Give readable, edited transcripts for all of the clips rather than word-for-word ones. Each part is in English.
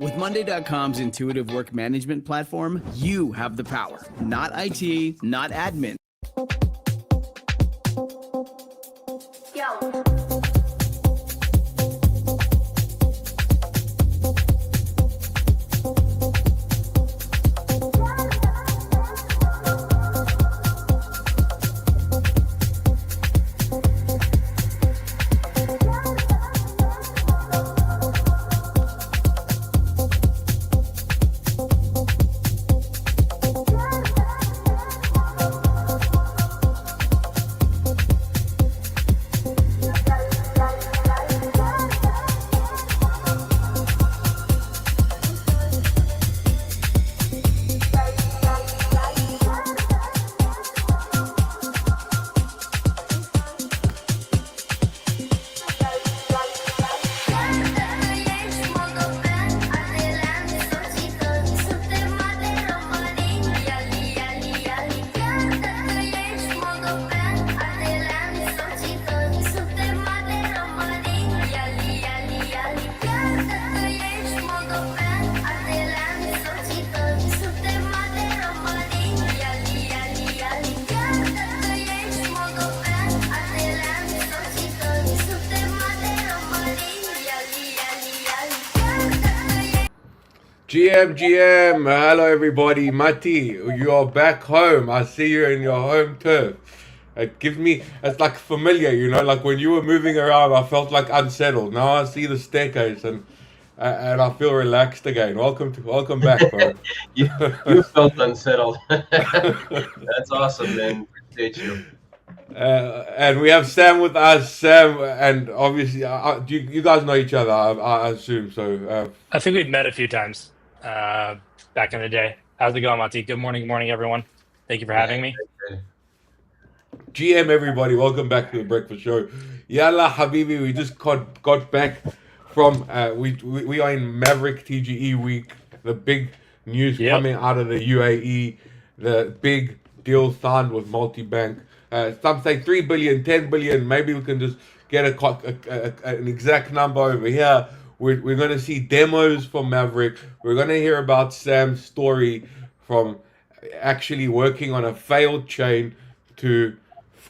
With Monday.com's intuitive work management platform, you have the power, not IT, not admin. Yo. GM, hello everybody. Mati, you are back home. I see you in your home turf. It's like familiar, you know, like when you were moving around, I felt like unsettled. Now I see the staircase and I feel relaxed again. Welcome back, bro. you felt unsettled. That's awesome, man. Appreciate you. And we have Sam with us. Sam, and obviously, you guys know each other, I assume. So I think we've met a few times back in the day. How's it going, Mati? Good morning, everyone. Thank you for having me. GM, everybody, welcome back to the Breakfast Show. Yalla, Habibi, we just got back from we are in Mavryk TGE week. The big news coming out of the UAE, the big deal signed with multi-bank. Some say 3 billion, 10 billion. Maybe we can just get an exact number over here. We're going to see demos from Mavryk. We're going to hear about Sam's story from actually working on a failed chain to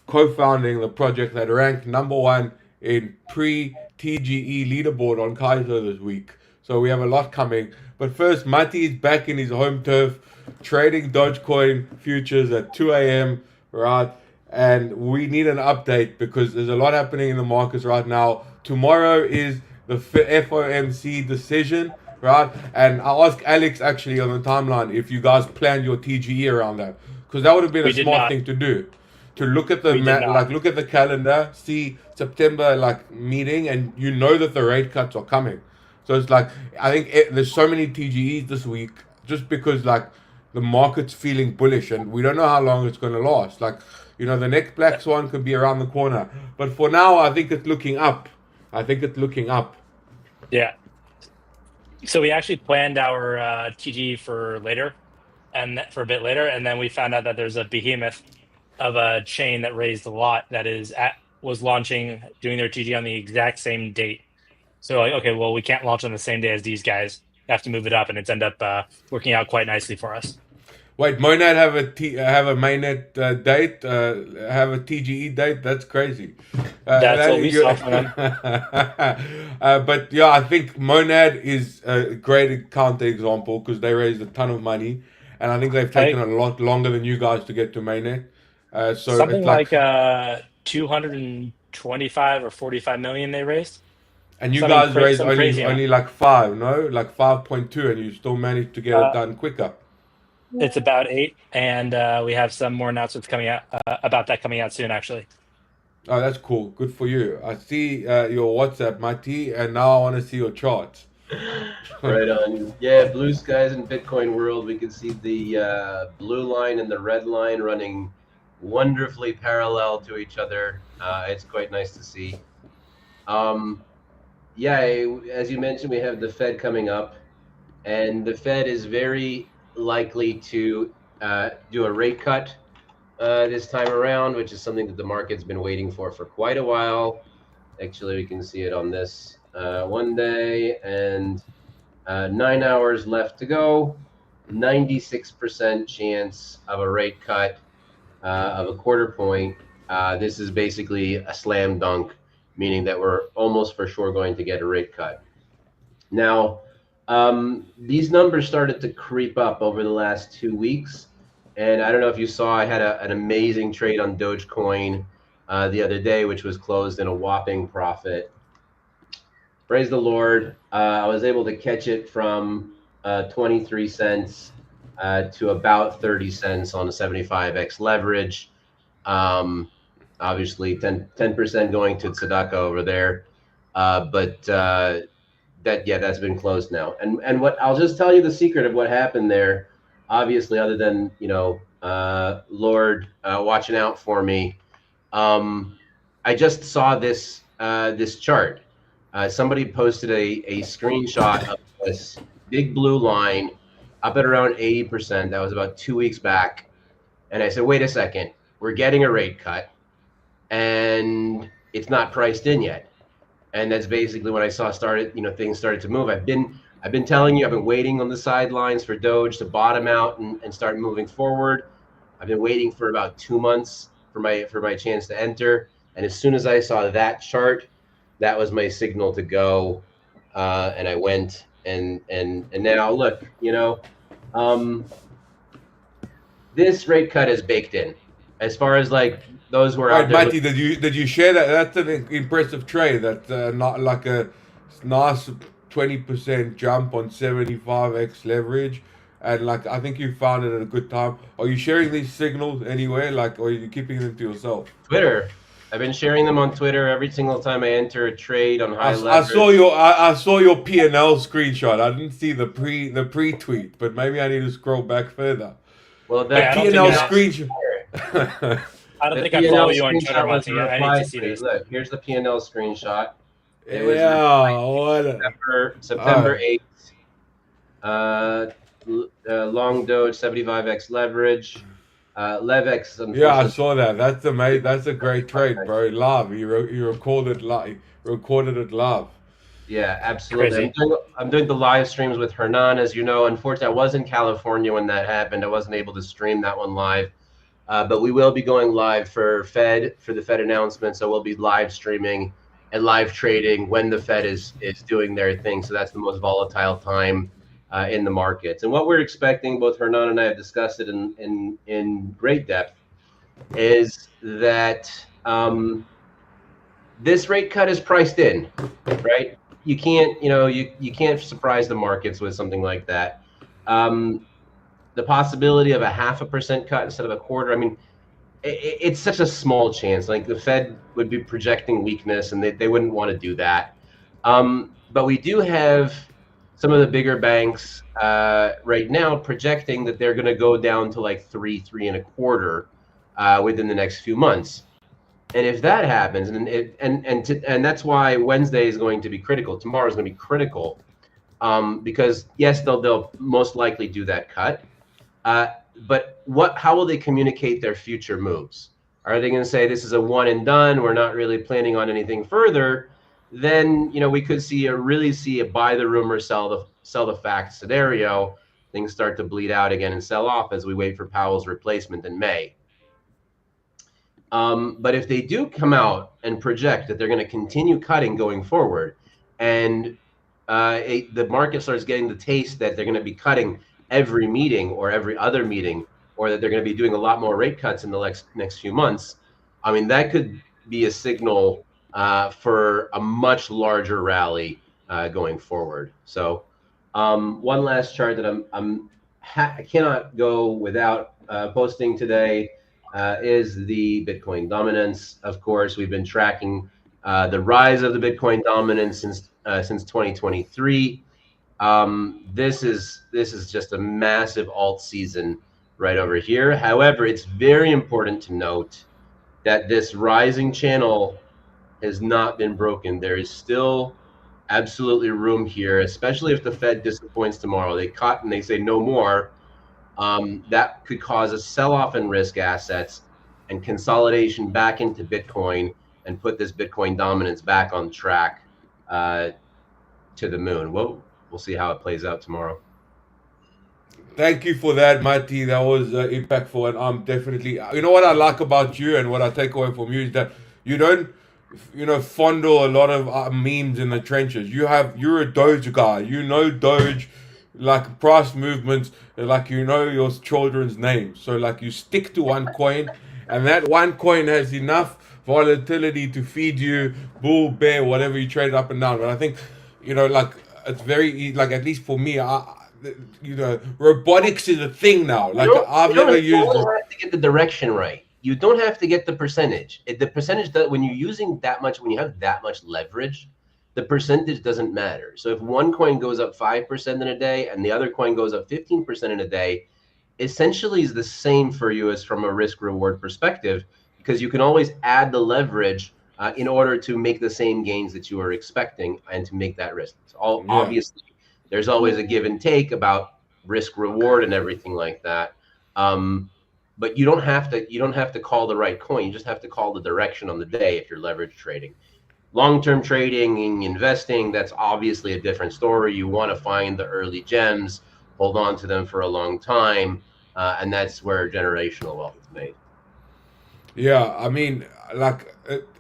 co-founding the project that ranked #1 in Pre-TGE leaderboard on Kaito this week. So we have a lot coming. But first, Mati is back in his home turf, trading Dogecoin futures at 2 a.m., right? And we need an update because there's a lot happening in the markets right now. Tomorrow is the FOMC decision, right? And I asked Alex actually on the timeline if you guys planned your TGE around that, because that would have been a smart thing to do. To look at the look at the calendar, see September meeting, and you know that the rate cuts are coming. So it's like I think there's so many TGEs this week just because the market's feeling bullish, and we don't know how long it's going to last. The next black swan could be around the corner, but for now, I think it's looking up. Yeah. So we actually planned our TGE for later, and for a bit later, and then we found out that there's a behemoth of a chain that raised a lot that was launching, doing their TGE on the exact same date. So okay, well, we can't launch on the same day as these guys. We have to move it up, and it's ended up working out quite nicely for us. Wait, Monad have a mainnet date, have a TGE date? That's crazy. That's what we saw from them. But yeah, I think Monad is a great counter-example because they raised a ton of money, and I think they've taken a lot longer than you guys to get to mainnet. So something it's like 225 or 45 million they raised. And you guys raised only like 5, no? Like 5.2, and you still managed to get it done quicker. It's about 8, and we have some more announcements coming out about that coming out soon, actually. Oh, that's cool. Good for you. I see your WhatsApp, Mati, and now I want to see your charts. Right on. Yeah, blue skies in Bitcoin world. We can see the blue line and the red line running wonderfully parallel to each other. It's quite nice to see. Yeah, as you mentioned, we have the Fed coming up, and the Fed is very likely to do a rate cut this time around, which is something that the market's been waiting for quite a while. Actually, we can see it on this one day, and 9 hours left to go. 96% chance of a rate cut of a quarter point. This is basically a slam dunk, meaning that we're almost for sure going to get a rate cut. Now, these numbers started to creep up over the last 2 weeks. And I don't know if you saw, I had an amazing trade on Dogecoin the other day, which was closed in a whopping profit. Praise the Lord. I was able to catch it from 23 cents to about 30 cents on a 75x leverage. Obviously 10% going to tzedakah over there. But that's been closed now. And what I'll just tell you the secret of what happened there, obviously, other than, Lord watching out for me. I just saw this this chart. Somebody posted a screenshot of this big blue line up at around 80%. That was about 2 weeks back. And I said, wait a second, we're getting a rate cut and it's not priced in yet. And that's basically when I saw things started to move. I've been telling you, I've been waiting on the sidelines for Doge to bottom out and start moving forward. I've been waiting for about 2 months for my chance to enter. And as soon as I saw that chart, that was my signal to go. And I went and now look, this rate cut is baked in. As far as like those who are out there. Mati, did you share that? That's an impressive trade. That's not like a nice 20% jump on 75x leverage, and like I think you found it at a good time. Are you sharing these signals anywhere? Like, or are you keeping them to yourself? Twitter. I've been sharing them on Twitter every single time I enter a trade on high leverage. I saw your P&L screenshot. I didn't see the pre-tweet, but maybe I need to scroll back further. Well, that P&L screenshot. I don't think I follow you on Twitter, Mati. I need to see this. Look, here's the P&L screenshot. It was September 8th. Long Doge, 75x leverage. Levex. Yeah, I saw that. That's amazing. That's a great trade, bro. Love. You recorded it live. Yeah, absolutely. I'm doing the live streams with Hernan, as you know. Unfortunately, I was in California when that happened. I wasn't able to stream that one live. But we will be going live for the Fed announcement. So we'll be live streaming and live trading when the Fed is doing their thing. So that's the most volatile time in the markets. And what we're expecting, both Hernan and I have discussed it in great depth, is that this rate cut is priced in, right? You can't, you can't surprise the markets with something like that. The possibility of a 0.5% cut instead of a quarter. I mean, it's such a small chance. Like the Fed would be projecting weakness, and they wouldn't want to do that. But we do have some of the bigger banks right now projecting that they're going to go down to like 3.25 within the next few months. And if that happens, and that's why Wednesday is going to be critical. Tomorrow is going to be critical because yes, they'll most likely do that cut. But how will they communicate their future moves? Are they going to say this is a one and done? We're not really planning on anything further. Then we could really see a buy the rumor, sell the fact scenario. Things start to bleed out again and sell off as we wait for Powell's replacement in May. But if they do come out and project that they're going to continue cutting going forward, and the market starts getting the taste that they're going to be cutting every meeting or every other meeting, or that they're going to be doing a lot more rate cuts in the next few months, I mean, that could be a signal for a much larger rally going forward. So one last chart that I cannot go without posting today is the Bitcoin dominance. Of course, we've been tracking the rise of the Bitcoin dominance since 2023. This is just a massive alt season right over here. However, it's very important to note that this rising channel has not been broken. There is still absolutely room here, especially if the Fed disappoints tomorrow. They cut and they say no more. That could cause a sell-off in risk assets and consolidation back into Bitcoin and put this Bitcoin dominance back on track to the moon. What we'll see how it plays out tomorrow. Thank you for that, Mati. That was impactful, and I'm definitely. You know what I like about you, and what I take away from you is that you don't, fondle a lot of memes in the trenches. You're a Doge guy. You know Doge, like price movements, like your children's names. So like you stick to one coin, and that one coin has enough volatility to feed you bull, bear, whatever you trade up and down. But I think, like it's very like at least for me, robotics is a thing now. Like I've never used You it. don't have to get the direction right. You don't have to get the percentage. The percentage that when you're using that much, when you have that much leverage, the percentage doesn't matter. So if one coin goes up 5% in a day and the other coin goes up 15% in a day, essentially is the same for you as from a risk reward perspective, because you can always add the leverage in order to make the same gains that you are expecting and to make that risk. It's all obviously. There's always a give and take about risk reward and everything like that. But you don't have to call the right coin. You just have to call the direction on the day if you're leverage trading. Long-term trading and investing, that's obviously a different story. You want to find the early gems, hold on to them for a long time, and that's where generational wealth is made. Yeah, I mean, like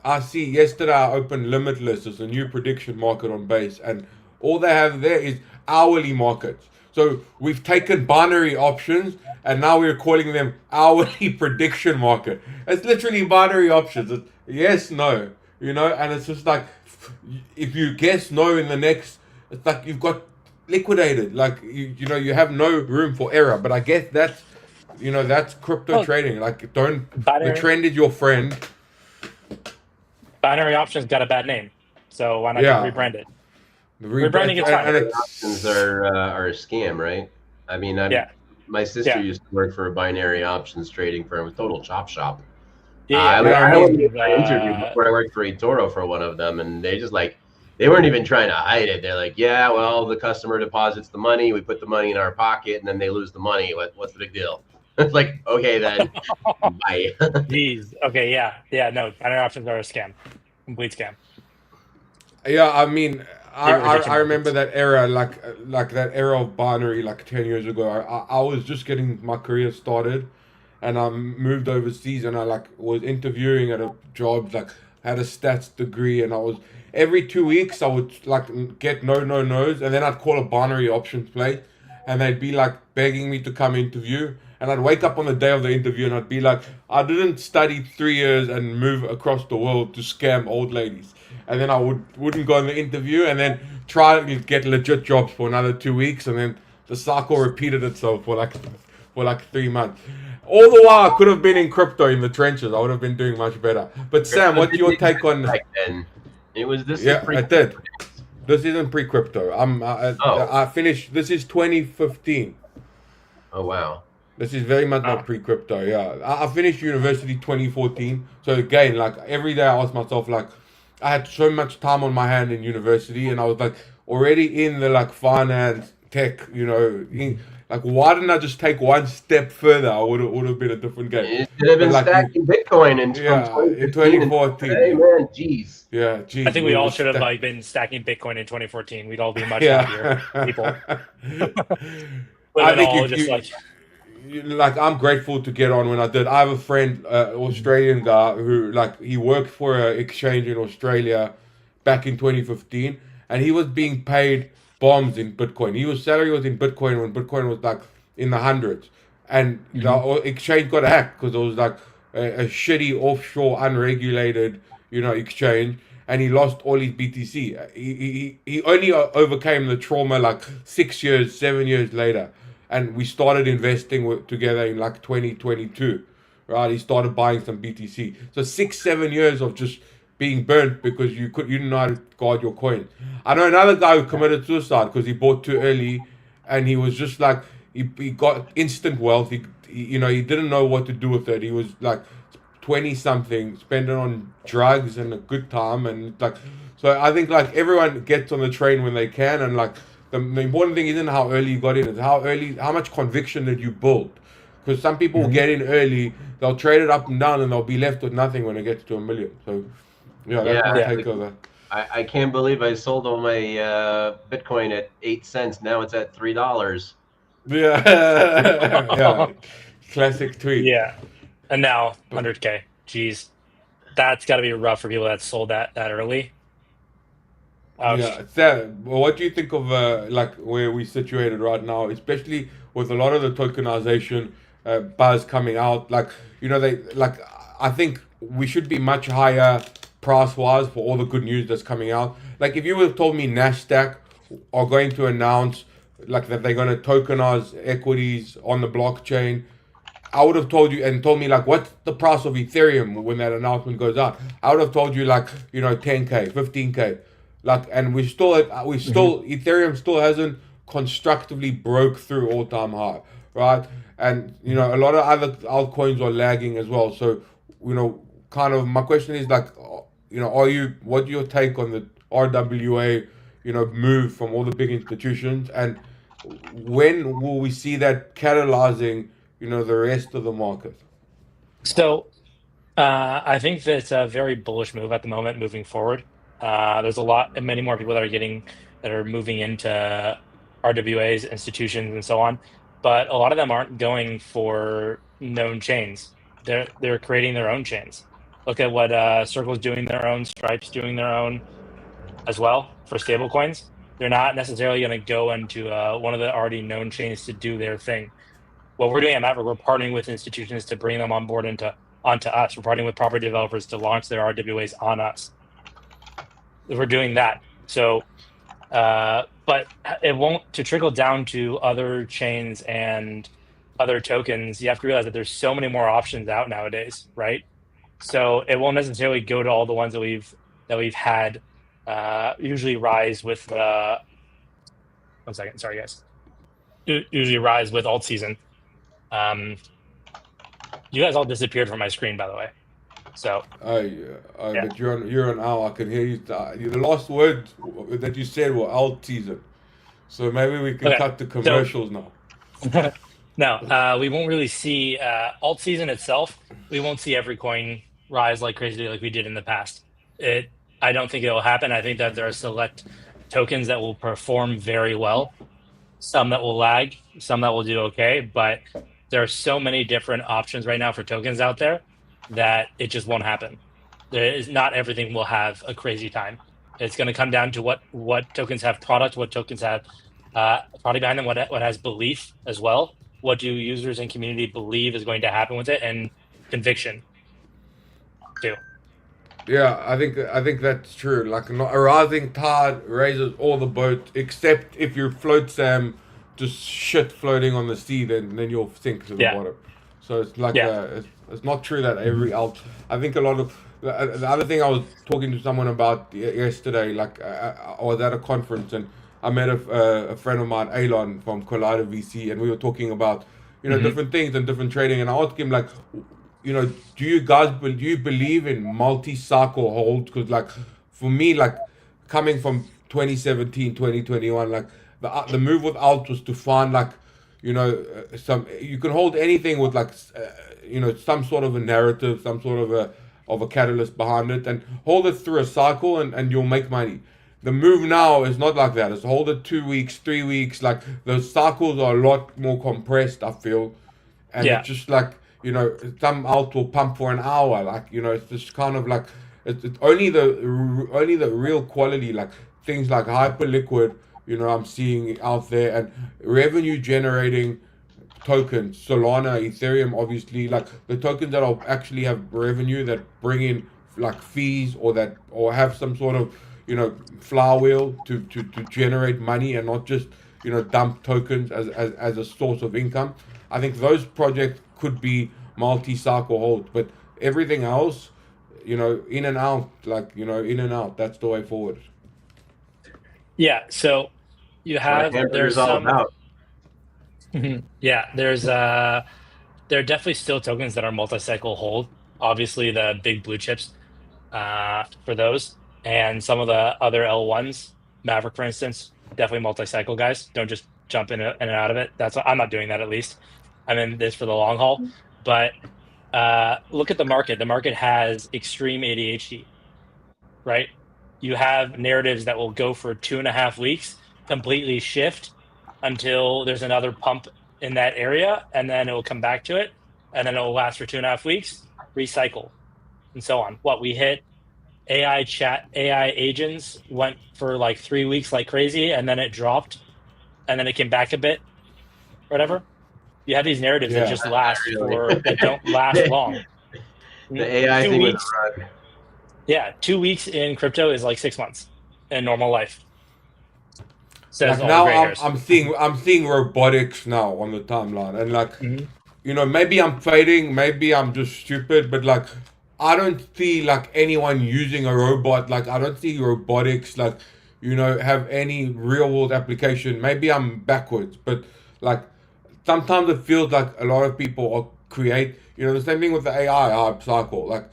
I see yesterday I opened Limitless as a new prediction market on base, and all they have there is hourly markets. So we've taken binary options and now we're calling them hourly prediction market. It's literally binary options. It's yes, no, and it's just like if you guess no in the next, it's like you've got liquidated. Like you have no room for error. But I guess that's crypto trading. Like the trend is your friend. Binary options got a bad name, so why not just rebrand it? Rebranding is fine. Binary options are a scam, right? I mean, my sister used to work for a binary options trading firm, a total chop shop. I went to an interview before I worked for eToro for one of them, and they just they weren't even trying to hide it. They're like, yeah, well, the customer deposits the money, we put the money in our pocket, and then they lose the money. What's the big deal? It's like, okay, then, bye. Jeez. Okay, yeah, no, binary options are a scam, complete scam. Yeah, I mean, I remember that era, like that era of binary, like 10 years ago. I was just getting my career started, and I moved overseas, and I was interviewing at a job, had a stats degree, and I was every 2 weeks I would get no's, and then I'd call a binary options place, and they'd be begging me to come interview. And I'd wake up on the day of the interview and I'd be like, I didn't study 3 years and move across the world to scam old ladies. And then I wouldn't go in the interview and then try to get legit jobs for another 2 weeks. And then the cycle repeated itself for 3 months. All the while I could have been in crypto in the trenches. I would have been doing much better. But Sam, what's your take on back then? It was this. Yeah, I did. This isn't pre-crypto. I finished. This is 2015. Oh wow. This is very much not pre-crypto, yeah. I finished university 2014. So again, every day I asked myself, I had so much time on my hand in university and I was already in the finance, tech, why didn't I just take one step further? I would have been a different game. You should have been stacking Bitcoin in 2014. Hey man, jeez. Yeah, geez. I think we all should have been stacking Bitcoin in 2014. We'd all be much happier people. I think I'm grateful to get on when I did. I have a friend, Australian guy, who he worked for an exchange in Australia back in 2015, and he was being paid bombs in Bitcoin. His salary was in Bitcoin when Bitcoin was in the hundreds, and the exchange got hacked because it was a shitty offshore unregulated exchange, and he lost all his BTC. He only overcame the trauma 6 years, 7 years later. And we started investing together in 2022, right? He started buying some BTC. So 6-7 years of just being burnt because you didn't know how to guard your coins. I know another guy who committed suicide because he bought too early, and he was just he got instant wealth. He didn't know what to do with it. He was 20 something, spending on drugs and a good time, and so I think everyone gets on the train when they can, and the important thing isn't how early you got in, it's how much conviction did you build. Because some people will get in early, they'll trade it up and down, and they'll be left with nothing when it gets to $1 million. So, that's my take on that. I can't believe I sold all my Bitcoin at 8 cents. Now it's at $3. Yeah, yeah, classic tweet. Yeah. And now But 100K. Jeez. That's got to be rough for people that sold that early. yeah, Ouch. it's that. Well, what do you think of like where we situated right now, especially with a lot of the tokenization buzz coming out? Like, you know, they like I think we should be much higher price wise for all the good news that's coming out. Like, if you would have told me Nasdaq are going to announce like that they're going to tokenize equities on the blockchain, I would have told you and told me like what's the price of Ethereum when that announcement goes out. I would have told you like 10K, 15K, like, and we still Ethereum still hasn't constructively broke through all time high, right? And a lot of other altcoins are lagging as well. So kind of my question is like, what's your take on the RWA move from all the big institutions, and when will we see that catalyzing the rest of the market? So I think that's a very bullish move at the moment moving forward. There's many more people that are moving into RWAs, institutions, and so on. But a lot of them aren't going for known chains. They're creating their own chains. Look at what Circle's doing their own, Stripe's doing their own as well for stablecoins. They're not necessarily going to go into one of the already known chains to do their thing. What we're doing at Maverick, we're partnering with institutions to bring them on board onto us. We're partnering with property developers to launch their RWAs on us. We're doing that. So, but it won't to trickle down to other chains and other tokens. You have to realize that there's so many more options out nowadays, right? So it won't necessarily go to all the ones that we've had. Usually rise with 1 second. Sorry, guys. Usually rise with alt season. You guys all disappeared from my screen, by the way. So yeah. But you're on now. I can hear you. The last words that you said were alt season. So maybe we can Okay. cut the commercials now. No, we won't really see alt season itself. We won't see every coin rise like crazy like we did in the past. I don't think it will happen. I think that there are select tokens that will perform very well, some that will lag, some that will do okay, but there are so many different options right now for tokens out there that it just won't happen. Not everything will have a crazy time. It's going to come down to what tokens have product, what tokens have product behind them, what has belief as well. What do users and community believe is going to happen with it, and conviction too. Yeah, I think that's true. Like a rising tide raises all the boats, except if you float Sam, just shit floating on the sea, then you'll sink to the Yeah. bottom. So it's like Yeah. it's not true that every alt. I think a lot of the other thing I was talking to someone about yesterday. Like I was at a conference and I met a friend of mine, Elon from Collider VC, and we were talking about different things and different trading. And I asked him like, do you believe in multi-cycle holds? Because like for me, like coming from 2017, 2021, like the move with alt was to find like some you can hold anything with like some sort of a narrative, some sort of a catalyst behind it, and hold it through a cycle, and you'll make money. The move now is not like that. It's hold it 2 weeks, 3 weeks. Like the cycles are a lot more compressed, I feel, and Yeah. it's just like some alt will pump for an hour. Like it's just kind of like it's only the real quality, like things like hyperliquid. I'm seeing out there, and revenue generating tokens, Solana, Ethereum, obviously, like the tokens that will actually have revenue that bring in like fees, or have some sort of flywheel to generate money, and not just dump tokens as a source of income. I think those projects could be multi-cycle holds, but everything else, in and out, in and out. That's the way forward. Yeah. So you have What there's hamburger's all some about. yeah, there are definitely still tokens that are multi-cycle hold. Obviously, the big blue chips for those, and some of the other L1s, Maverick, for instance, definitely multi-cycle guys. Don't just jump in and out of it. I'm not doing that, at least. I'm in this for the long haul. But look at the market. The market has extreme ADHD, right? you have narratives that will go for 2.5 weeks, completely shift until there's another pump in that area, and then it will come back to it, and then it will last for 2.5 weeks, recycle, and so on. What we hit AI agents went for like 3 weeks like crazy, and then it dropped, and then it came back a bit, whatever. You have these narratives that just last that don't last long. The AI 2 thing was weeks. a rug. Yeah, 2 weeks in crypto is like 6 months in normal life. Says Like all now the gray hairs. I'm seeing robotics now on the timeline, and like you know, maybe I'm fading, maybe I'm just stupid, but like I don't see like anyone using a robot. Like I don't see robotics like, you know, have any real world application. Maybe I'm backwards, but like sometimes it feels like a lot of people are you know, the same thing with the AI hype cycle. Like,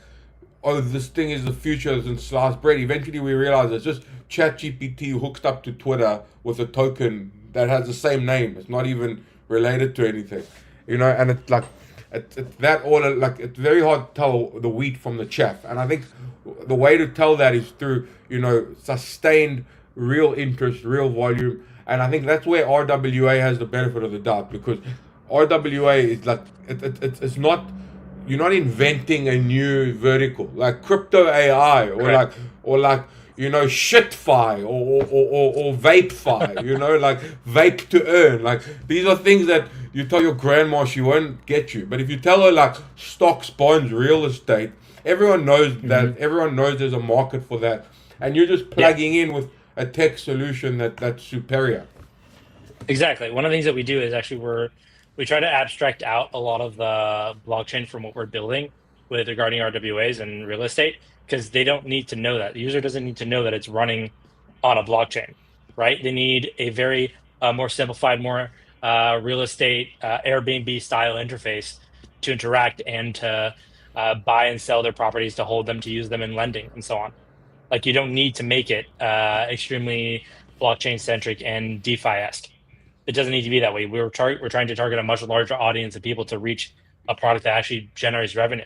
oh, this thing is the future since sliced bread. Eventually we realize it's just ChatGPT hooked up to Twitter with a token that has the same name. It's not even related to anything, you know. And it's like it's that all like it's very hard to tell the wheat from the chaff. And I think the way to tell that is through, you know, sustained real interest, real volume. And I think that's where RWA has the benefit of the doubt, because RWA is like it's not, you're not inventing a new vertical like crypto AI or like you know, shitfi or vapefi, you know, like vape to earn. Like these are things that you tell your grandma, she won't get you. But if you tell her like stocks, bonds, real estate, everyone knows that, everyone knows there's a market for that. And you're just plugging in with a tech solution that's superior. Exactly. One of the things that we do is actually we try to abstract out a lot of the blockchain from what we're building with regarding RWAs and real estate, because they don't need to know that. The user doesn't need to know that it's running on a blockchain, right? They need a very more simplified, more real estate Airbnb style interface to interact and to buy and sell their properties, to hold them, to use them in lending, and so on. Like you don't need to make it extremely blockchain centric and DeFi-esque. It doesn't need to be that way. We're trying to target a much larger audience of people to reach a product that actually generates revenue.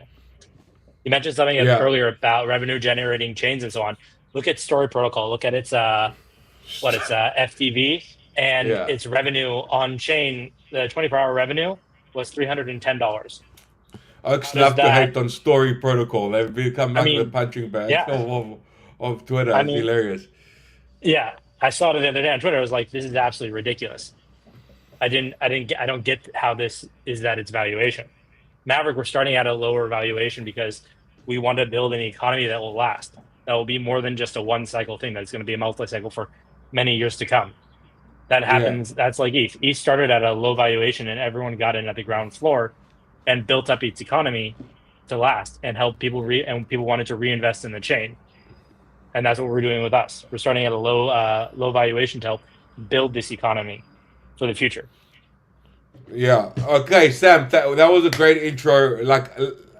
You mentioned something earlier about revenue generating chains and so on. Look at Story Protocol. Look at its FTV and its revenue on chain. The 24-hour revenue was $310. I just love to hate on Story Protocol. They've become like the punching bag of Twitter. It's hilarious. Yeah, I saw it the other day on Twitter. I was like, this is absolutely ridiculous. I don't get how this is that its valuation. Mavryk, we're starting at a lower valuation because we want to build an economy that will last. That will be more than just a one cycle thing. That's going to be a multi-cycle for many years to come. That happens. Yeah. That's like ETH. ETH started at a low valuation and everyone got in at the ground floor and built up its economy to last and help people and people wanted to reinvest in the chain. And that's what we're doing with us. We're starting at a low valuation to help build this economy for the future. Yeah. Okay, Sam, that was a great intro. Like,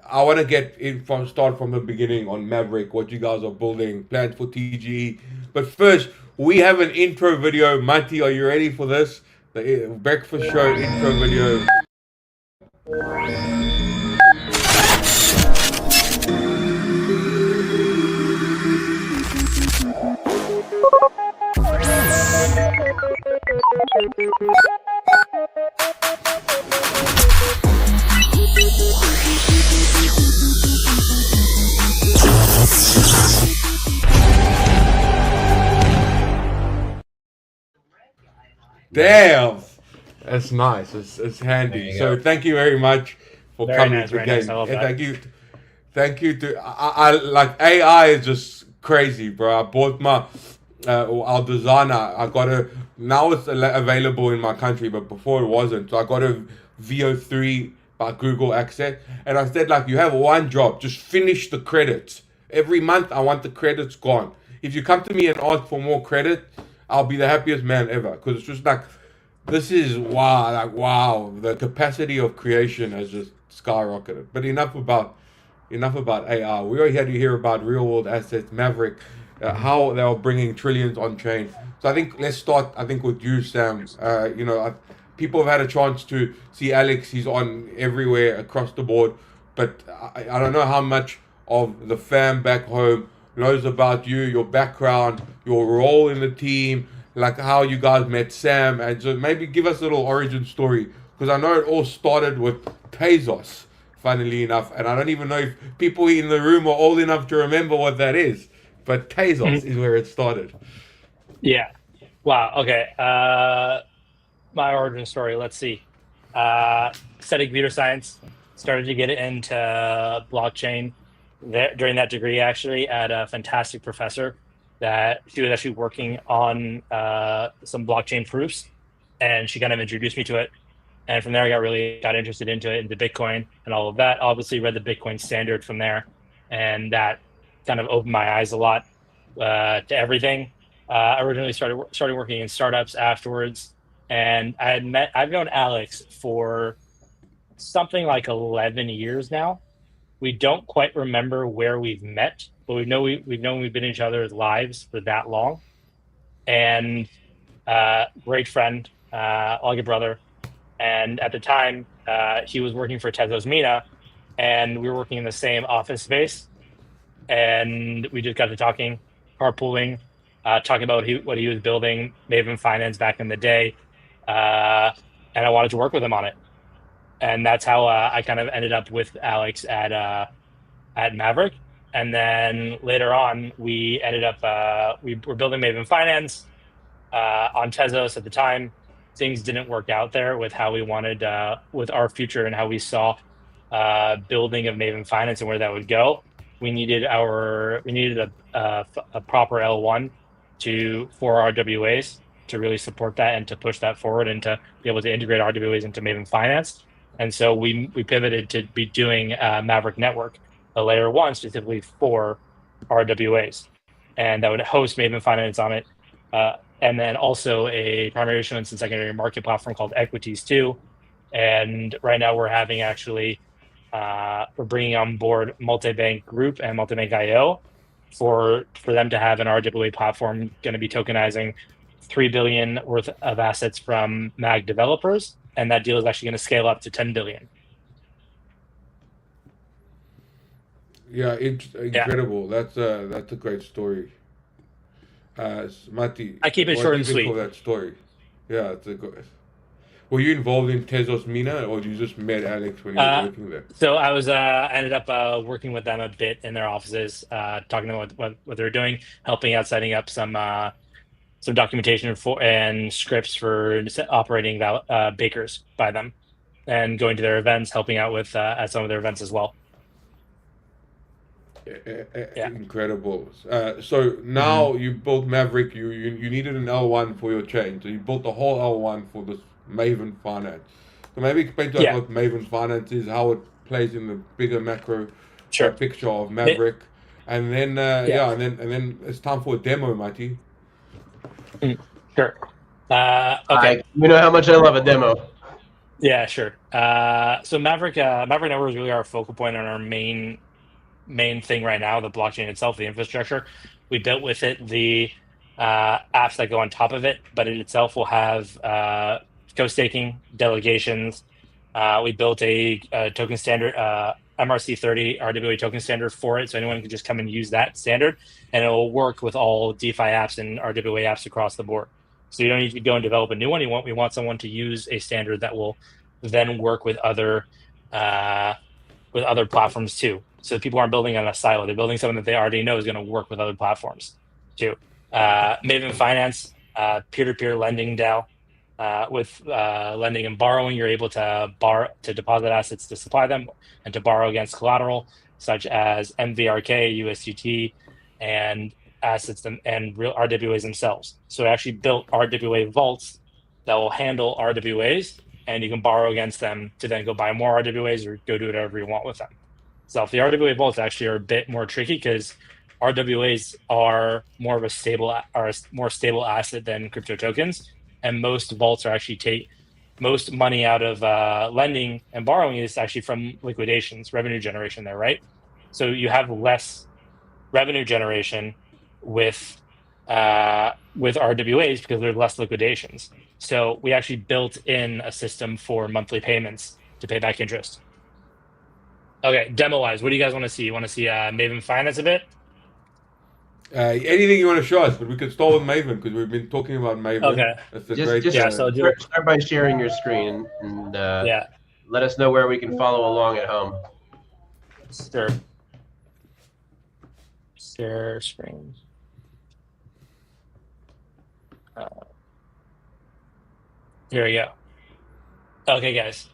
I want to start from the beginning on Mavryk, what you guys are building, plans for TGE. But first, we have an intro video. Mati, are you ready for this? The breakfast show intro video. Damn, that's nice. It's handy. So thank you very much for coming again. Thank you to I like AI is just crazy, bro. I bought my our designer. I got a now it's available in my country, but before it wasn't. So I got a VO3 by Google Access, and I said like, you have one job, just finish the credits. Every month I want the credits gone. If you come to me and ask for more credit, I'll be the happiest man ever, because it's just like, this is wow, the capacity of creation has just skyrocketed. But enough about AI. We are here to hear about real world assets, Mavryk, how they are bringing trillions on chain. So I think let's start with you, Sam. People have had a chance to see Alex. He's on everywhere across the board, but I don't know how much of the fam back home knows about you, your background, your role in the team, like how you guys met Sam, and so maybe give us a little origin story, because I know it all started with Tezos, funnily enough, and I don't even know if people in the room are old enough to remember what that is, but Tezos is where it started. Yeah. Wow. Okay. My origin story. Let's see. Studied computer science. Started to get into blockchain during that degree, actually, at a fantastic professor that she was actually working on some blockchain proofs, and she kind of introduced me to it. And from there, I got interested into it, into Bitcoin and all of that. Obviously, read the Bitcoin standard from there, and that kind of opened my eyes a lot to everything. I originally started working in startups afterwards, and I've known Alex for something like 11 years now. We don't quite remember where we've met, but we've known we've been in each other's lives for that long. And great friend, like a brother. And at the time, he was working for Tezos Mina, and we were working in the same office space. And we just got to talking, carpooling, talking about what he was building, Maven Finance back in the day. And I wanted to work with him on it. And that's how I kind of ended up with Alex at MAVRYK. And then later on, we ended up, we were building Maven Finance on Tezos at the time. Things didn't work out there with how we wanted, with our future and how we saw building of Maven Finance and where that would go. We needed a proper L1 for RWAs to really support that and to push that forward and to be able to integrate RWAs into Maven Finance. And so we pivoted to be doing Mavryk Network, a layer 1 specifically for RWAs, and that would host Maven Finance on it. And then also a primary issuance and secondary market platform called Equities 2. And right now we're having actually, we're bringing on board Multibank Group and Multibank IO for them to have an RWA platform going to be tokenizing $3 billion worth of assets from MAG developers. And that deal is actually going to scale up to 10 billion. Yeah, incredible. Yeah. That's a great story. Mati, I keep it short and sweet. Of that story? Yeah, it's a good. Were you involved in Tezos Mina, or you just met Alex when you were working there? So I was ended up working with them a bit in their offices, talking about what they're doing, helping out, setting up some documentation and scripts for operating bakers by them, and going to their events, helping out with at some of their events as well. Yeah. Incredible. So now you built Mavryk. You needed an L1 for your chain, so you built the whole L1 for this Maven Finance. So maybe explain to us what Maven Finance is, how it plays in the bigger macro picture of Mavryk, and then and then it's time for a demo, Mati. Sure. Okay. You know how much I love a demo. Yeah, sure. So Mavryk Network is really our focal point on our main thing right now, the blockchain itself, the infrastructure. We built with it the apps that go on top of it, but it itself will have co-staking, delegations. We built a token standard, MRC30 RWA token standard for it, so anyone can just come and use that standard, and it will work with all DeFi apps and RWA apps across the board. So you don't need to go and develop a new one. We want someone to use a standard that will then work with other platforms too. So people aren't building on a silo; they're building something that they already know is going to work with other platforms too. Maven Finance, peer-to-peer lending DAO. With lending and borrowing, you're able to deposit assets to supply them and to borrow against collateral, such as MVRK, USDT, and assets and real RWAs themselves. So I actually built RWA vaults that will handle RWAs, and you can borrow against them to then go buy more RWAs or go do whatever you want with them. So the RWA vaults actually are a bit more tricky because RWAs are more of a more stable asset than crypto tokens. And most vaults are actually most money out of lending and borrowing is actually from liquidations, revenue generation there, right? So you have less revenue generation with RWAs because there's less liquidations. So we actually built in a system for monthly payments to pay back interest. Okay, demo-wise, what do you guys want to see? You want to see Maven Finance a bit? Anything you want to show us, but we could start with Maven because we've been talking about Maven. Okay. It's a Just, great. just Yeah, so start by sharing your screen and yeah, let us know where we can follow along at home. sure. Share screen. Here we go. Okay, guys.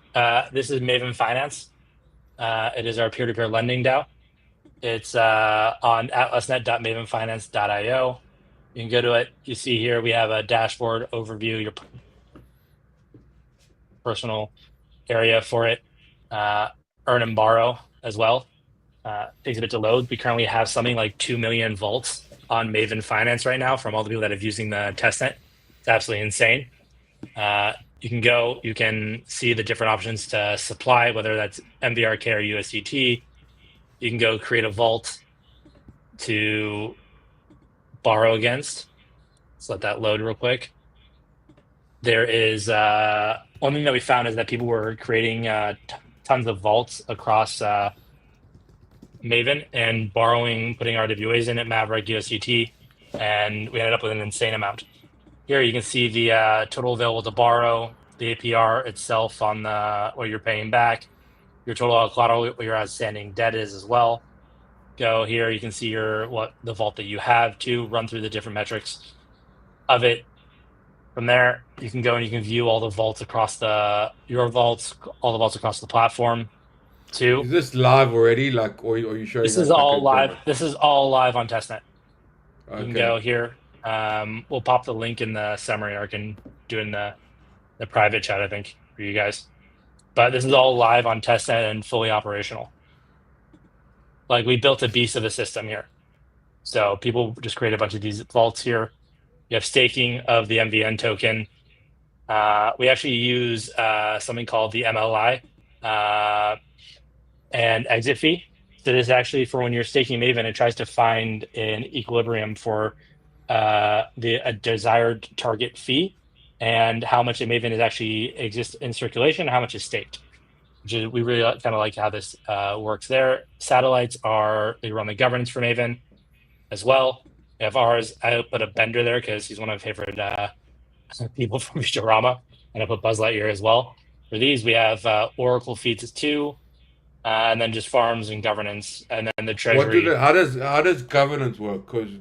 This is Maven Finance. It is our peer-to-peer lending DAO. It's on atlasnet.mavenfinance.io. You can go to it. You see here we have a dashboard overview, your personal area for it. Earn and borrow as well. Takes a bit to load. We currently have something like 2 million vaults on Maven Finance right now from all the people that are using the testnet. It's absolutely insane. You can go, you can see the different options to supply, whether that's MVRK or USDT. You can go create a vault to borrow against. Let's let that load real quick. There is one thing that we found is that people were creating tons of vaults across Maven and borrowing, putting RWAs in it, Mavryk, USDT, and we ended up with an insane amount. Here you can see the total available to borrow, the APR itself on what you're paying back, your total collateral, what your outstanding debt is as well. Go here, you can see the vault that you have to run through the different metrics of it. From there, you can go and you can view all the vaults across all the vaults across the platform too. Is this live already? Like, or are you showing This us is like all a live. demo? This is all live on testnet. You can Okay. go here. We'll pop the link in the summary, or I can do in the private chat, I think, for you guys. But this is all live on testnet and fully operational. Like, we built a beast of a system here. So people just create a bunch of these vaults here. You have staking of the MVN token. We actually use something called the MLI and exit fee. So this is actually for when you're staking Maven, it tries to find an equilibrium for a desired target fee and how much a Maven is actually exists in circulation, and how much is staked. We really kind of like how this works there. Satellites they run the governance for Maven as well. We have ours. I put a Bender there because he's one of my favorite people from Futurama, and I put Buzz Lightyear as well. For these, we have Oracle feeds too, and then just farms and governance, and then the treasury. How does governance work? Because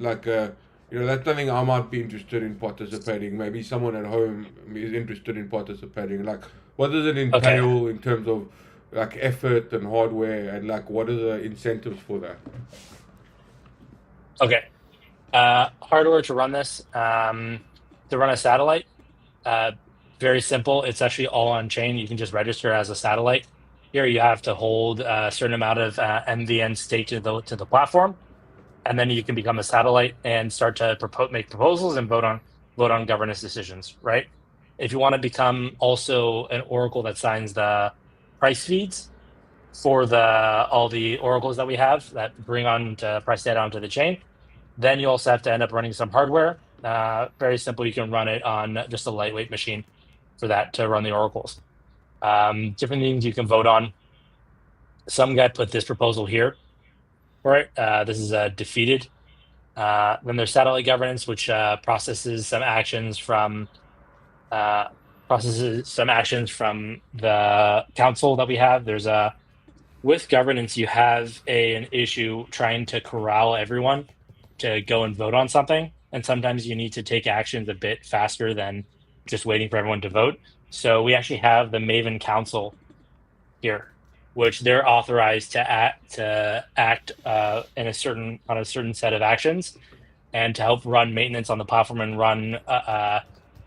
that's something I might be interested in participating. Maybe someone at home is interested in participating. Like, what does it entail in terms of like effort and hardware, and like what are the incentives for that? Okay, hardware to run this, to run a satellite, very simple. It's actually all on chain. You can just register as a satellite. Here you have to hold a certain amount of MVN staked to the platform, and then you can become a satellite and start to make proposals and vote on governance decisions. Right? If you want to become also an oracle that signs the price feeds for all the oracles that we have that bring on to price data onto the chain, then you also have to end up running some hardware. Very simple. You can run it on just a lightweight machine for that to run the oracles. Different things you can vote on. Some guy put this proposal here for it. This is defeated. Then there's satellite governance, which processes some actions from the council that we have. There's with governance, you have an issue trying to corral everyone to go and vote on something, and sometimes you need to take actions a bit faster than just waiting for everyone to vote. So we actually have the Maven Council here, which they're authorized to act on a certain set of actions, and to help run maintenance on the platform and run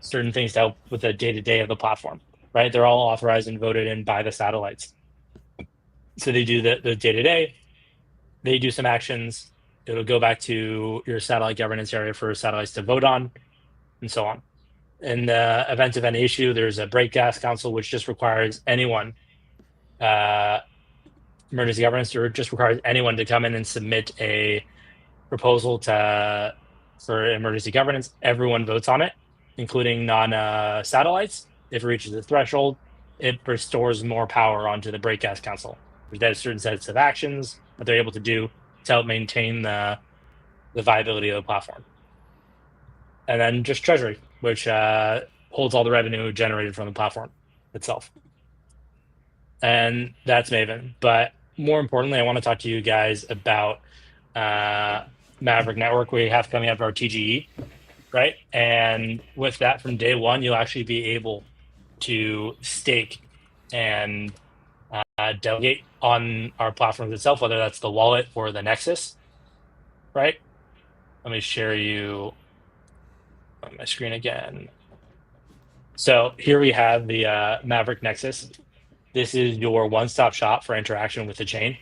certain things to help with the day-to-day of the platform. Right? They're all authorized and voted in by the satellites. So they do the day-to-day. They do some actions. It'll go back to your satellite governance area for satellites to vote on, and so on. In the event of any issue, there's a breakcast council, which just requires anyone, emergency governance, or just requires anyone to come in and submit a proposal for emergency governance. Everyone votes on it, including non-satellites. If it reaches the threshold, it restores more power onto the breakcast council. There's certain sets of actions that they're able to do to help maintain the the viability of the platform. And then just treasury, which holds all the revenue generated from the platform itself. And that's Maven. But more importantly, I want to talk to you guys about Mavryk Network we have coming up, our TGE, right? And with that, from day one, you'll actually be able to stake and delegate on our platforms itself, whether that's the wallet or the Nexus, right? Let me share you on my screen again. So here we have the Mavryk Nexus. This is your one-stop shop for interaction with the chain.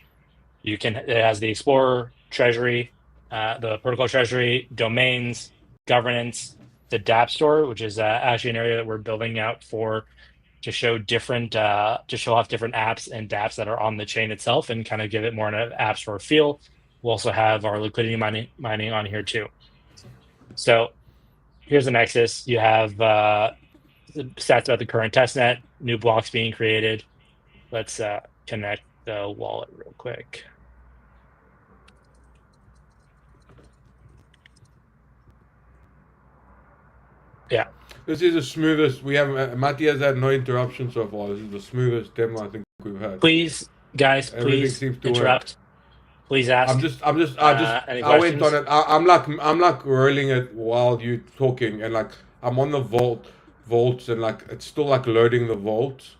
It has the Explorer, Treasury, the Protocol Treasury, domains, governance, the dApp Store, which is actually an area that we're building out to show different, to show off different apps and dApps that are on the chain itself and kind of give it more an App Store feel. We'll also have our liquidity mining on here too. So here's the Nexus. You have the stats about the current testnet, new blocks being created. Let's connect the wallet real quick. Yeah. This is the smoothest we have. Mati has had no interruption so far. This is the smoothest demo I think we've had. Please, guys, please interrupt. Please ask. I went on it. I'm like rolling it while you talking, and like I'm on the vaults, and like it's still like loading the vaults.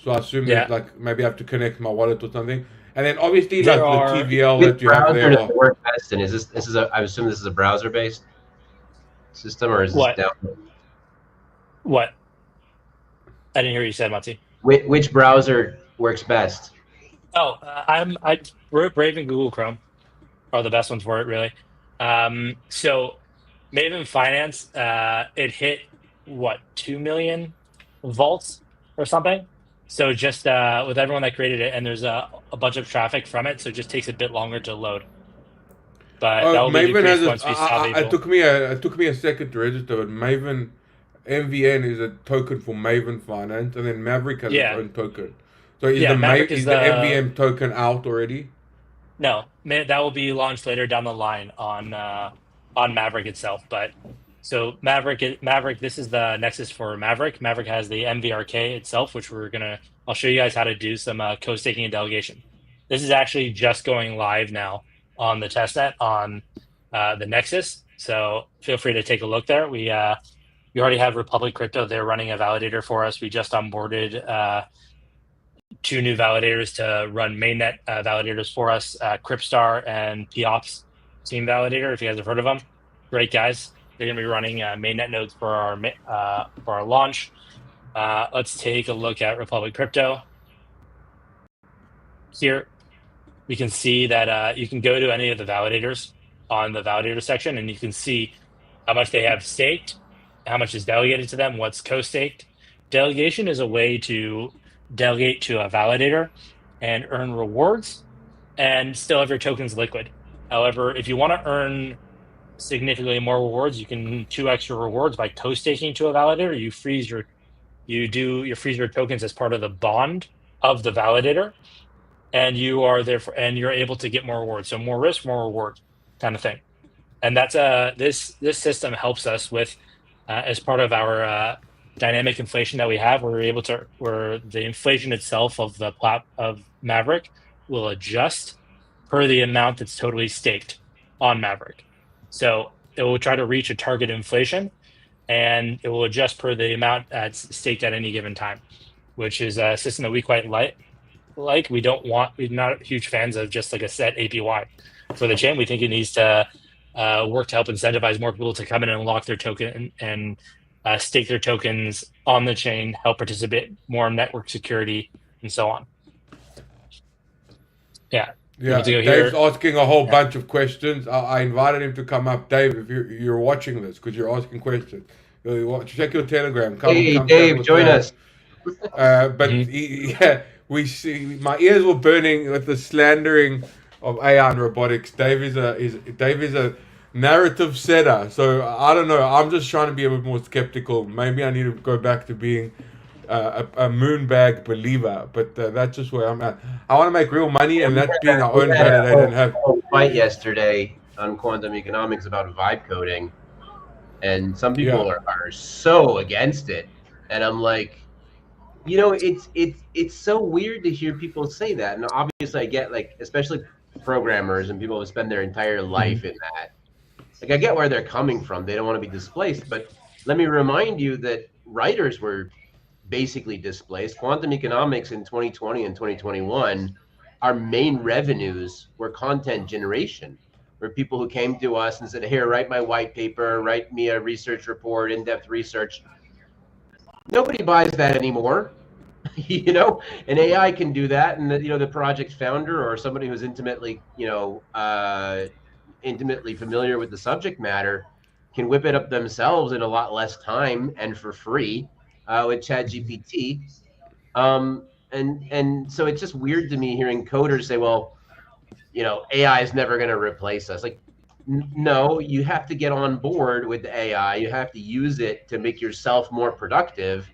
So I assume that like maybe I have to connect my wallet or something. And then obviously like the TVL that you have there. Does it work best? And is this a? I assume this is a browser based system, or is this download? What? I didn't hear what you said, Mati. Which browser works best? Oh, Brave and Google Chrome are the best ones for it, really. So Maven Finance, it hit what 2 million vaults or something. So just with everyone that created it, and there's a bunch of traffic from it, so it just takes a bit longer to load. But Maven has it took me a second to register, but Maven MVN is a token for Maven Finance, and then Mavryk has its own token. So is the MVM token out already? No, that will be launched later down the line on Mavryk itself. But so Mavryk, this is the Nexus for Mavryk. Mavryk has the MVRK itself, which I'll show you guys how to do some co-staking and delegation. This is actually just going live now on the testnet on the Nexus. So feel free to take a look there. We already have Republic Crypto. They're running a validator for us. We just onboarded 2 new validators to run mainnet validators for us, Cryptstar and POPS Team Validator, if you guys have heard of them. Great guys. They're going to be running mainnet nodes for our launch. Let's take a look at Republic Crypto. Here, we can see that you can go to any of the validators on the validator section, and you can see how much they have staked, how much is delegated to them, what's co-staked. Delegation is a way to delegate to a validator and earn rewards and still have your tokens liquid. However, if you want to earn significantly more rewards, you can 2x your rewards by co-staking to a validator. You freeze your tokens as part of the bond of the validator, and you're able to get more rewards. So more risk, more reward kind of thing. And that's this system helps us with as part of our dynamic inflation that we have, where the inflation itself of Mavryk will adjust per the amount that's totally staked on Mavryk. So it will try to reach a target inflation, and it will adjust per the amount that's staked at any given time, which is a system that we quite like. We're not huge fans of just like a set APY for the chain. We think it needs to work to help incentivize more people to come in and unlock their token and stake their tokens on the chain, help participate more in network security, and so on. Yeah. Dave's asking a whole bunch of questions. I invited him to come up. Dave, if you're watching this, because you're asking questions, check your Telegram. Come Dave, join us. But we see my ears were burning with the slandering of AI and robotics. Dave is a narrative setter. So I don't know. I'm just trying to be a bit more skeptical. Maybe I need to go back to being a moonbag believer. But that's just where I'm at. I want to make real money, and that's being our own validator. Fight yesterday on quantum economics about vibe coding, and some Yeah. people are so against it, and I'm like, it's so weird to hear people say that. And obviously, I get, like, especially programmers and people who spend their entire life in that. Like, I get where they're coming from. They don't want to be displaced, but let me remind you that writers were basically displaced. Quantum economics in 2020 and 2021, our main revenues were content generation, where people who came to us and said, "Here, write my white paper, write me a research report, in-depth research." Nobody buys that anymore. An AI can do that, and the project founder or somebody who's intimately familiar with the subject matter can whip it up themselves in a lot less time and for free with ChatGPT. And so it's just weird to me hearing coders say, "Well, AI is never going to replace us." Like, no, you have to get on board with the AI. You have to use it to make yourself more productive.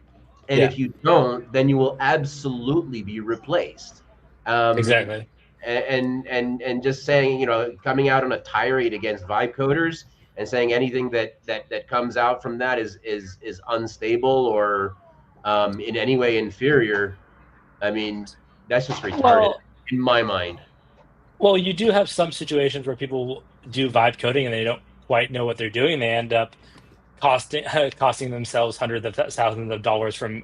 And Yeah. if you don't, then you will absolutely be replaced. Exactly. And just saying, coming out on a tirade against vibe coders and saying anything that comes out from that is unstable or in any way inferior. I mean, that's just retarded Well, in my mind. well, you do have some situations where people do vibe coding and they don't quite know what they're doing. They end up costing themselves hundreds of thousands of dollars from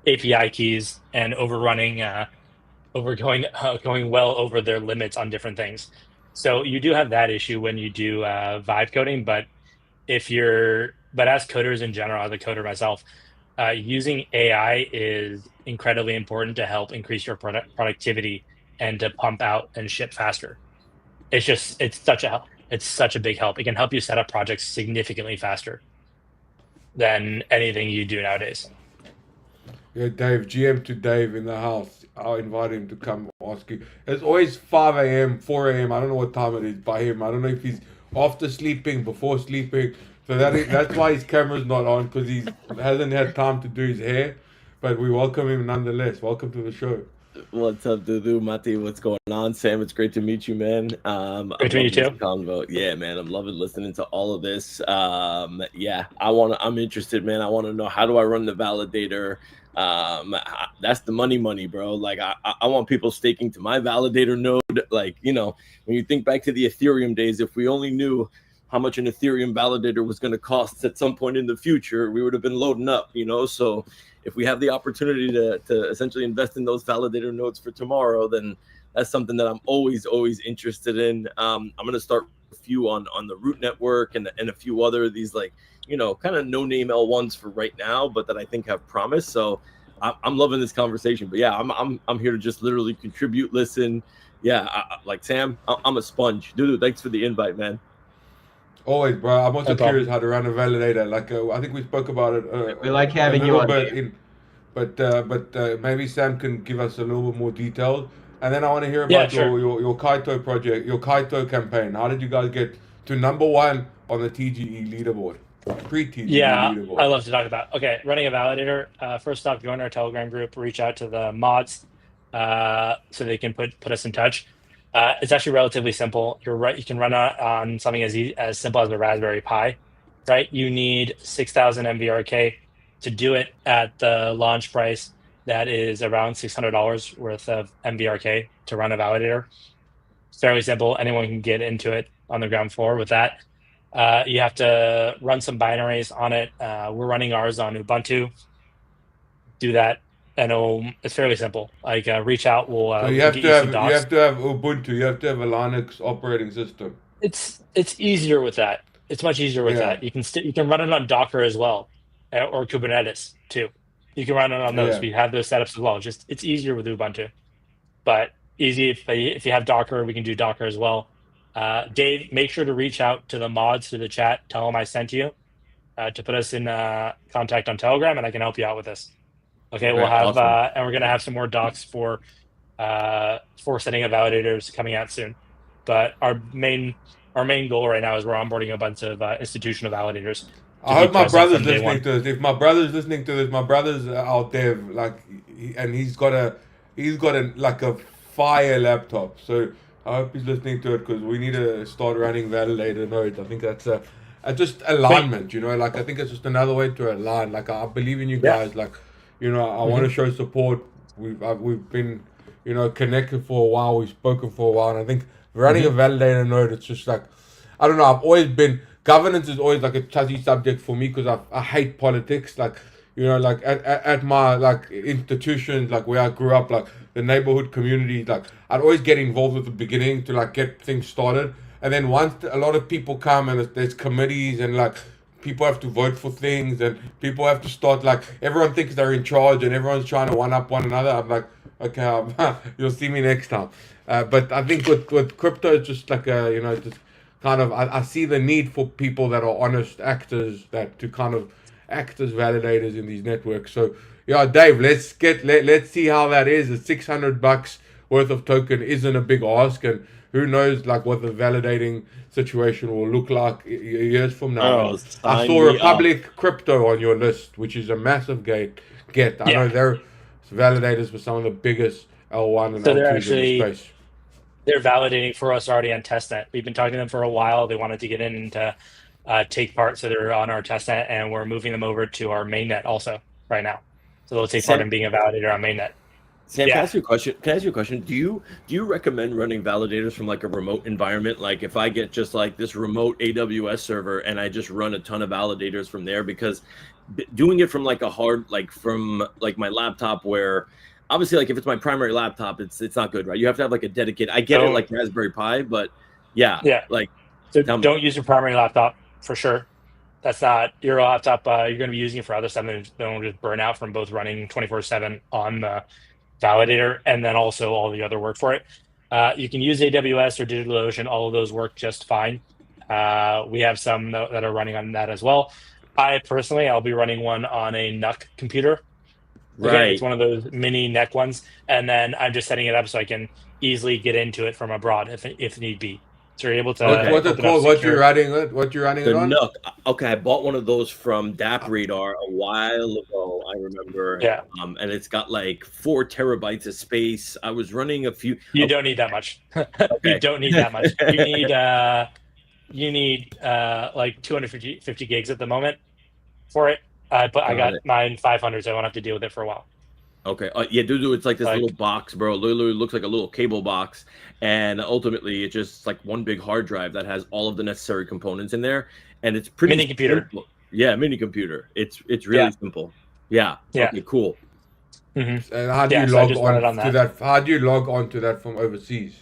API keys and going well over their limits on different things. So you do have that issue when you do vibe coding, but as coders in general, as a coder myself, using AI is incredibly important to help increase your productivity and to pump out and ship faster. It's such a big help. It can help you set up projects significantly faster than anything you do nowadays. Yeah, Dave, GM to Dave in the house. I'll invite him to come ask you. It's always 5 a.m., 4 a.m. I don't know what time it is by him. I don't know if he's after sleeping, before sleeping. So that's why his camera's not on, because he hasn't had time to do his hair. But we welcome him nonetheless. Welcome to the show. What's up, Dudu? Mati, what's going on? Sam, it's great to meet you, man. I'm Great to meet you loving too. this convo. Yeah, man, I'm loving listening to all of this. Yeah, I'm interested, man. I want to know, how do I run the validator? That's the money, bro. Like, I want people staking to my validator node. Like, when you think back to the Ethereum days, if we only knew how much an Ethereum validator was going to cost at some point in the future, we would have been loading up, So if we have the opportunity to essentially invest in those validator nodes for tomorrow, then that's something that I'm always interested in. I'm going to start a few on the Root Network and a few other of these, like, kind of no-name L1s for right now, but that I think have promise. So I'm loving this conversation. But yeah, I'm here to just literally contribute, listen. Yeah, like Sam, I'm a sponge. Dude, thanks for the invite, man. Always, bro. I'm also No problem. curious how to run a validator. Like, I think we spoke about it. We like having a you little on, bit Dave. but maybe Sam can give us a little bit more details. And then I want to hear Yeah, about sure. your Kaito project, your Kaito campaign. How did you guys get to #1 on the TGE leaderboard, pre-TGE Yeah, I leaderboard? love to talk about. Okay, running a validator. First off, join our Telegram group. Reach out to the mods so they can put us in touch. It's actually relatively simple. You're right. You can run on something as simple as a Raspberry Pi, right? You need 6,000 MVRK to do it at the launch price. That is around $600 worth of MVRK to run a validator. It's fairly simple. Anyone can get into it on the ground floor with that. You have to run some binaries on it. We're running ours on Ubuntu. Do that, and it's fairly simple. Like, reach out. We'll So we can get you some you docs. have to have Ubuntu. You have to have a Linux operating system. It's easier with that. It's much easier with Yeah, that. You can run it on Docker as well, or Kubernetes too. You can run it on those. yeah. We have those setups as well. Just it's easier with Ubuntu, but easy if you have Docker, we can do Docker as well. Dave, make sure to reach out to the mods through the chat. Tell them I sent you to put us in contact on Telegram, and I can help you out with this. Okay, we'll Okay. have Awesome. and we're gonna have some more docs for setting up validators coming out soon. But our main goal right now is we're onboarding a bunch of institutional validators to I be hope my present brother's from day listening one. to this. If my brother's listening to this, my brother's out there, like, and he's got a like a fire laptop. So I hope he's listening to it because we need to start running validator nodes. I think that's just alignment, you know. Like I think it's just another way to align. Like I believe in you Yeah. guys. Like, you know, I want to show support. We've been, you know, connected for a while. We've spoken for a while, and I think running a validator node, it's just like, I don't know. I've always been governance is always like a touchy subject for me because I hate politics. Like, you know, like at my like institutions, like where I grew up, like the neighborhood community, like I'd always get involved at the beginning to like get things started, and then once a lot of people come and there's committees and like people have to vote for things and people have to start like everyone thinks they're in charge and everyone's trying to one up one another. I'm like, okay, you'll see me next time. But I think with crypto, it's just like a, you know, just kind of I see the need for people that are honest actors that to kind of act as validators in these networks. So yeah, Dave, let's see how that is. It's $600 worth of token isn't a big ask, and who knows like what the validating situation will look like years from now. Oh, And I sign saw me Republic Crypto on your list, which is a massive get. I know they're validators for some of the biggest L1 and So they're L2s in actually the space. they're validating for us already on testnet. We've been talking to them for a while. They wanted to get in and to take part, so they're on our testnet, and we're moving them over to our mainnet also right now. So they'll take part in being a validator on mainnet. Sam, Yeah. can I ask you a question? Can I ask you a question? Do you recommend running validators from like a remote environment? Like if I get just like this remote AWS server and I just run a ton of validators from there, because doing it from like a hard, like from like my laptop, where obviously like if it's my primary laptop, it's not good, right? You have to have like a dedicated. I get it, like Raspberry Pi, but yeah, like so don't use your primary laptop for sure. That's not your laptop. You're going to be using it for other stuff, and don't just burn out from both running 24/7 on the validator and then also all the other work for it. You can use AWS or DigitalOcean. All of those work just fine. We have some that are running on that as well. I'll be running one on a NUC computer. Okay, right. it's one of those mini NEC ones, and then I'm just setting it up so I can easily get into it from abroad if need be. So you're able to. What's it called? What you're running it? What you're running The it on? NUC. Okay, I bought one of those from DAP Radar a while ago. I remember. Yeah. And it's got like 4 terabytes of space. I was running a few. You don't need that much. Okay. You don't need that much. You need like 250 gigs at the moment for it. But I got mine 500, so I won't have to deal with it for a while. Okay. Yeah, dude, it's like this little box, bro. Literally looks like a little cable box, and ultimately it's just like one big hard drive that has all of the necessary components in there, and it's pretty mini computer. Simple. Yeah, mini computer. It's really simple. Yeah. Okay. Cool. Mm-hmm. And how do you log on to that? How do you log on to that from overseas?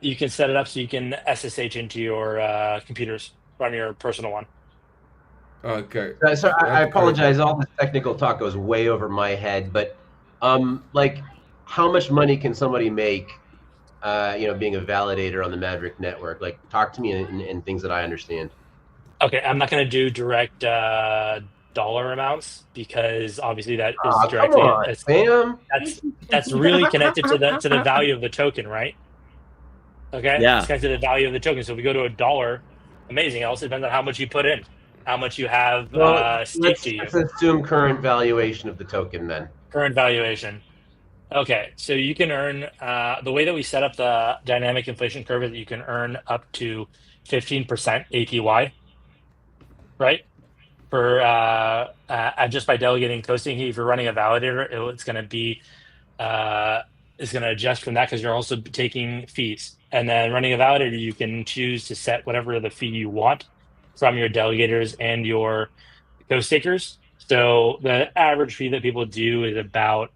You can set it up so you can SSH into your computers from your personal one. Okay. So I apologize. All this technical talk goes way over my head, but like, how much money can somebody make? Being a validator on the Mavryk network. Like, talk to me in things that I understand. Okay, I'm not going to do direct dollar amounts because obviously that is directly. Come on, Sam. That's really connected to the value of the token, right? Okay. Yeah. It's connected to the value of the token. So if we go to $1, amazing. It also depends on how much you put in. How much you have staked to you. Let's assume current valuation of the token then. Current valuation. Okay, so you can earn, the way that we set up the dynamic inflation curve is that you can earn up to 15% APY, right? For just by delegating toasting, if you're running a validator, it's going to be, it's going to adjust from that because you're also taking fees. And then running a validator, you can choose to set whatever the fee you want from your delegators and your co-stakers. So the average fee that people do is about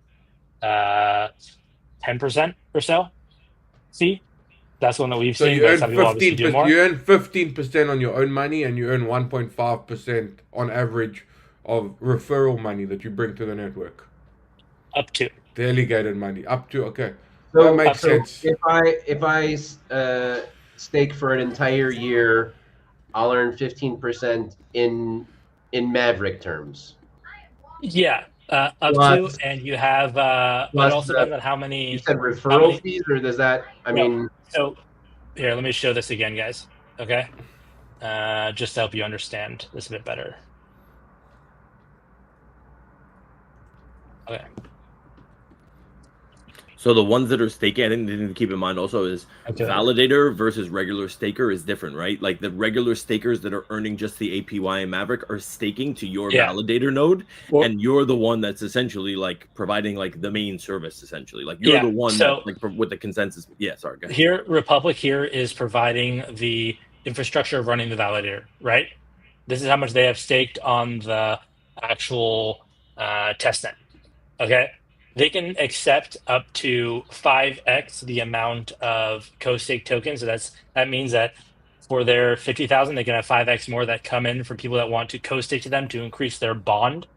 10% or so fee. That's one that we've seen. You earn some people obviously do more. You earn 15% on your own money, and you earn 1.5% on average of referral money that you bring to the network. Up to delegated money. Up to okay. So that makes sense. If I stake for an entire year, I'll earn 15% in Mavryk terms. Yeah, up to, and you have. It also depends on how many. You said referral fees, or does that? I mean. So, here, let me show this again, guys. Okay, just to help you understand this a bit better. Okay. So the ones that are staking, I think the thing to keep in mind also is validator versus regular staker is different, right? Like the regular stakers that are earning just the APY and Mavryk are staking to your validator node, and you're the one that's essentially like providing like the main service, essentially. Like you're the one that like with the consensus. Yeah, sorry. Go ahead. Here, Republic here is providing the infrastructure of running the validator, right? This is how much they have staked on the actual testnet. Okay. They can accept up to 5x the amount of co-stake tokens. So that means that for their 50,000, they can have 5x more that come in from people that want to co-stake to them to increase their bond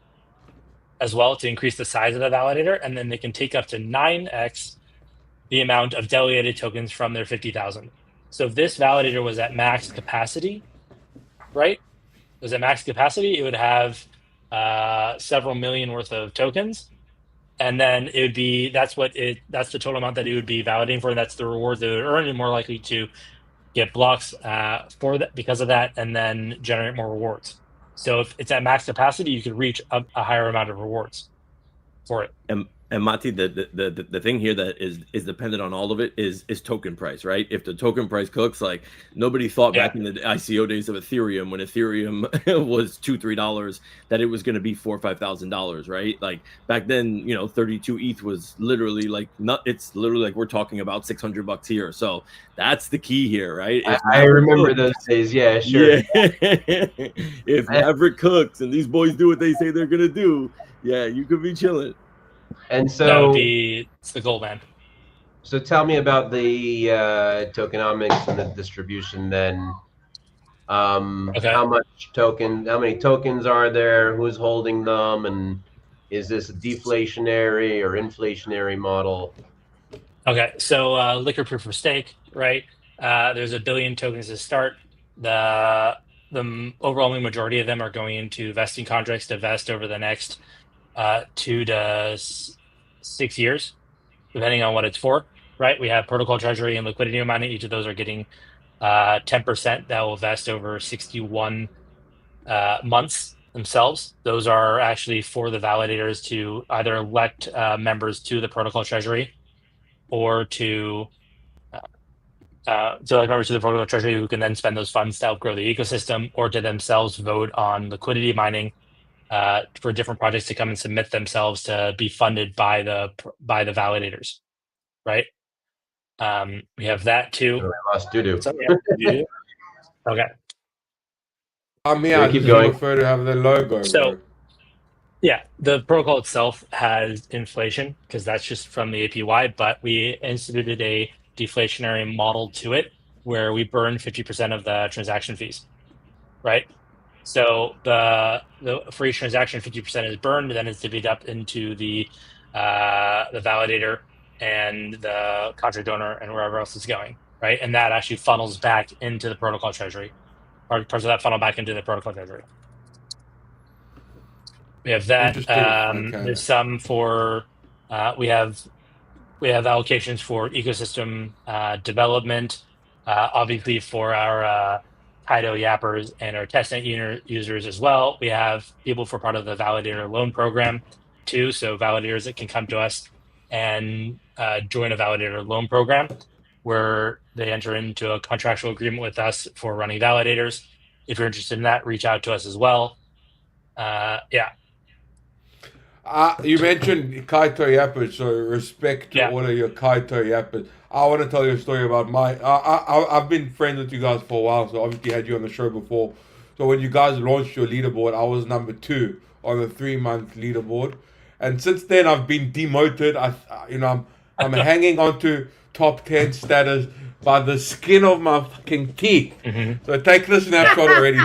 as well, to increase the size of the validator. And then they can take up to 9x the amount of delegated tokens from their 50,000. So if this validator was at max capacity, right? Was at max capacity, it would have several million worth of tokens. And then it would be, that's the total amount that it would be validating for. And that's the rewards that it would earn, and more likely to get blocks for that because of that, and then generate more rewards. So if it's at max capacity, you could reach a higher amount of rewards for it. And Mati, the thing here that is dependent on all of it is token price, right? If the token price cooks, like nobody thought back in the ICO days of Ethereum, when Ethereum was $2-3, that it was going to be $4,000 or $5,000, right? Like back then, you know, 32 ETH was literally like it's literally like we're talking about $600 here. So that's the key here, right? I remember those days. Yeah, sure. Yeah. If Mavryk cooks and these boys do what they say they're gonna do, yeah, you could be chilling. And so that would be the goal, man. So tell me about the tokenomics and the distribution then. How many tokens are there? Who's holding them? And is this a deflationary or inflationary model? Okay, so liquid proof of stake, right? There's 1 billion tokens to start. The overwhelming majority of them are going into vesting contracts to vest over the next 2 to 6 years, depending on what it's for, right? We have protocol treasury and liquidity mining. Each of those are getting 10% that will vest over 61 months themselves. Those are actually for the validators to either elect members to the protocol treasury, or to elect members to the protocol treasury who can then spend those funds to help grow the ecosystem, or to themselves vote on liquidity mining for different projects to come and submit themselves to be funded by the validators, right? We have that too. I lost doo-doo. Okay. I keep going. prefer to have the logo. So, yeah, the protocol itself has inflation because that's just from the APY, but we instituted a deflationary model to it where we burn 50% of the transaction fees, right? So for each transaction, 50% is burned, and then it's divvied up into the validator and the contract owner and wherever else it's going, right? And that actually funnels back into the protocol treasury, or parts of that funnel back into the protocol treasury. We have that. There's some for we have allocations for ecosystem development, obviously for our Kaito yappers and our testnet users as well. We have people for part of the validator loan program too. So validators that can come to us and join a validator loan program where they enter into a contractual agreement with us for running validators. If you're interested in that, reach out to us as well. You mentioned Kaito yappers, so respect to all of your Kaito yappers. I want to tell you a story about I've been friends with you guys for a while, so obviously had you on the show before. So when you guys launched your leaderboard, I was number 2 on the 3-month leaderboard, and since then I've been demoted. I'm hanging on to top 10 status by the skin of my fucking teeth. Mm-hmm. So take this snapshot already.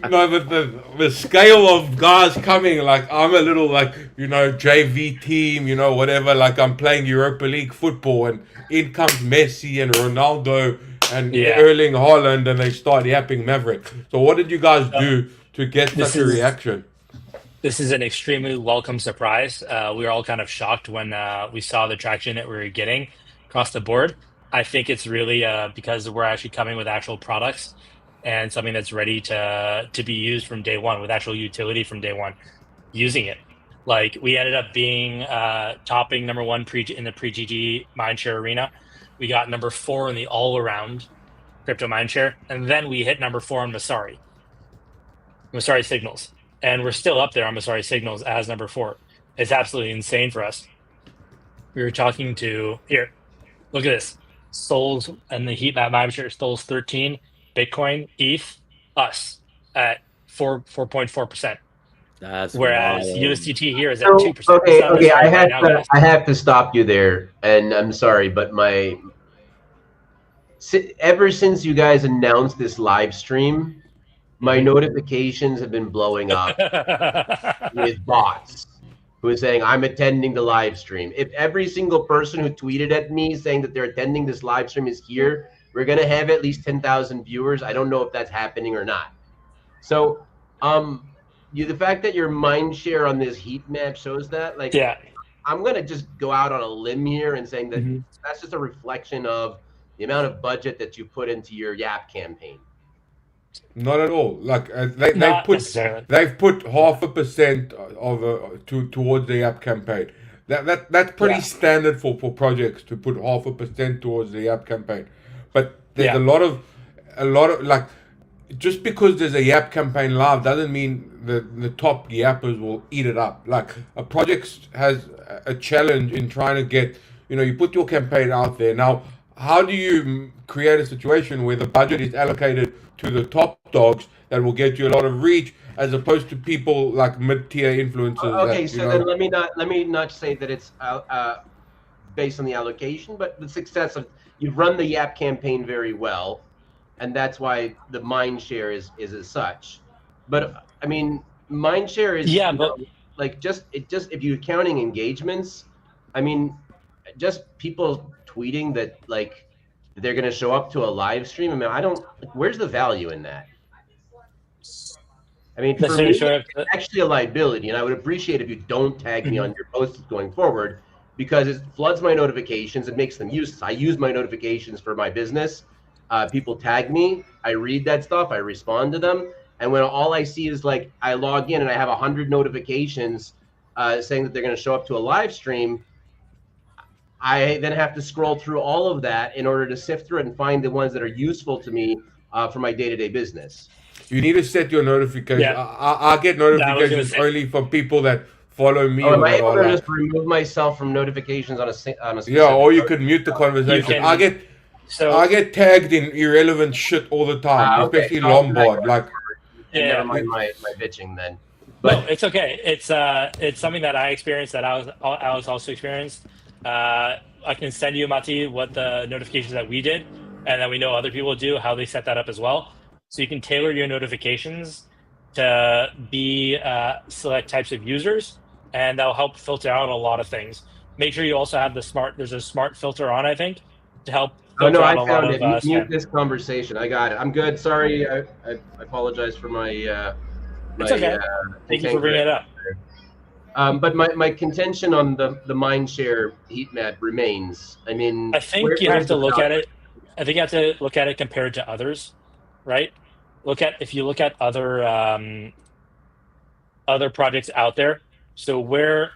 No, but the scale of guys coming, like I'm a little JV team, whatever, like I'm playing Europa League football and in comes Messi and Ronaldo and Erling Haaland and they start yapping Mavryk. So what did you guys do to get such a reaction? This is an extremely welcome surprise. We were all kind of shocked when we saw the traction that we were getting across the board. I think it's really because we're actually coming with actual products and something that's ready to be used from day one, with actual utility from day one, using it. Like we ended up being topping number one in the pre-TGE mindshare arena. We got number 4 in the all-around crypto mindshare, and then we hit number 4 on Masari signals, and we're still up there on Masari signals as number 4. It's absolutely insane for us. We were talking to here. Look at this. Souls and the heat map mindshare. Souls 13, Bitcoin, ETH, us at 4.4%. That's Whereas wild. USDT here is at So, 2%. okay, It's on okay, Masari right now, guys. I have to stop you there, and I'm sorry, but ever since you guys announced this live stream, my notifications have been blowing up with bots who is saying I'm attending the live stream. If every single person who tweeted at me saying that they're attending this live stream is here, we're gonna have at least 10,000 viewers. I don't know if that's happening or not. So, the fact that your mind share on this heat map shows that, like, Yeah. I'm gonna just go out on a limb here and saying that that's just a reflection of the amount of budget that you put into your YAP campaign. Not at all. Like Not necessarily. they've put 0.5% of towards the app campaign. That's pretty standard for projects to put 0.5% towards the app campaign. But there's a lot of like, just because there's a YAP campaign live doesn't mean the top yappers will eat it up. Like, a project has a challenge in trying to get, you put your campaign out there. Now, how do you create a situation where the budget is allocated to the top dogs that will get you a lot of reach, as opposed to people like mid-tier influencers? Okay, then let me not say that it's based on the allocation, but the success of, you've run the YAP campaign very well, and that's why the mind share is as such. But I mean, mind share is if you're counting engagements, I mean, just people tweeting that like they're going to show up to a live stream. I mean, where's the value in that? I mean, for me, it's actually a liability, and I would appreciate if you don't tag me on your posts going forward, because it floods my notifications. It makes them useless. I use my notifications for my business. People tag me. I read that stuff. I respond to them. And when all I see is like I log in and I have 100 notifications saying that they're going to show up to a live stream, I then have to scroll through all of that in order to sift through it and find the ones that are useful to me for my day-to-day business. You need to set your notifications. Yeah. I get notifications only from people that follow me. Am I able to just remove myself from notifications on a specific or you could mute the conversation. I get tagged in irrelevant shit all the time, especially Lombard. Like, never mind my bitching then. But no, it's okay. It's something that I experienced, that I was also experienced. I can send you, Mati, what the notifications that we did, and that we know other people do, how they set that up as well. So you can tailor your notifications to be select types of users, and that'll help filter out a lot of things. Make sure you also have there's a smart filter on, I think, to help filter out a lot of spam. Mute this conversation. I got it. I'm good. Sorry. I apologize for my it's okay. Thank you for bringing it up. But my contention on the mindshare heat map remains. I mean, I think you have to look at it. I think you have to look at it compared to others, right? If you look at other projects out there. So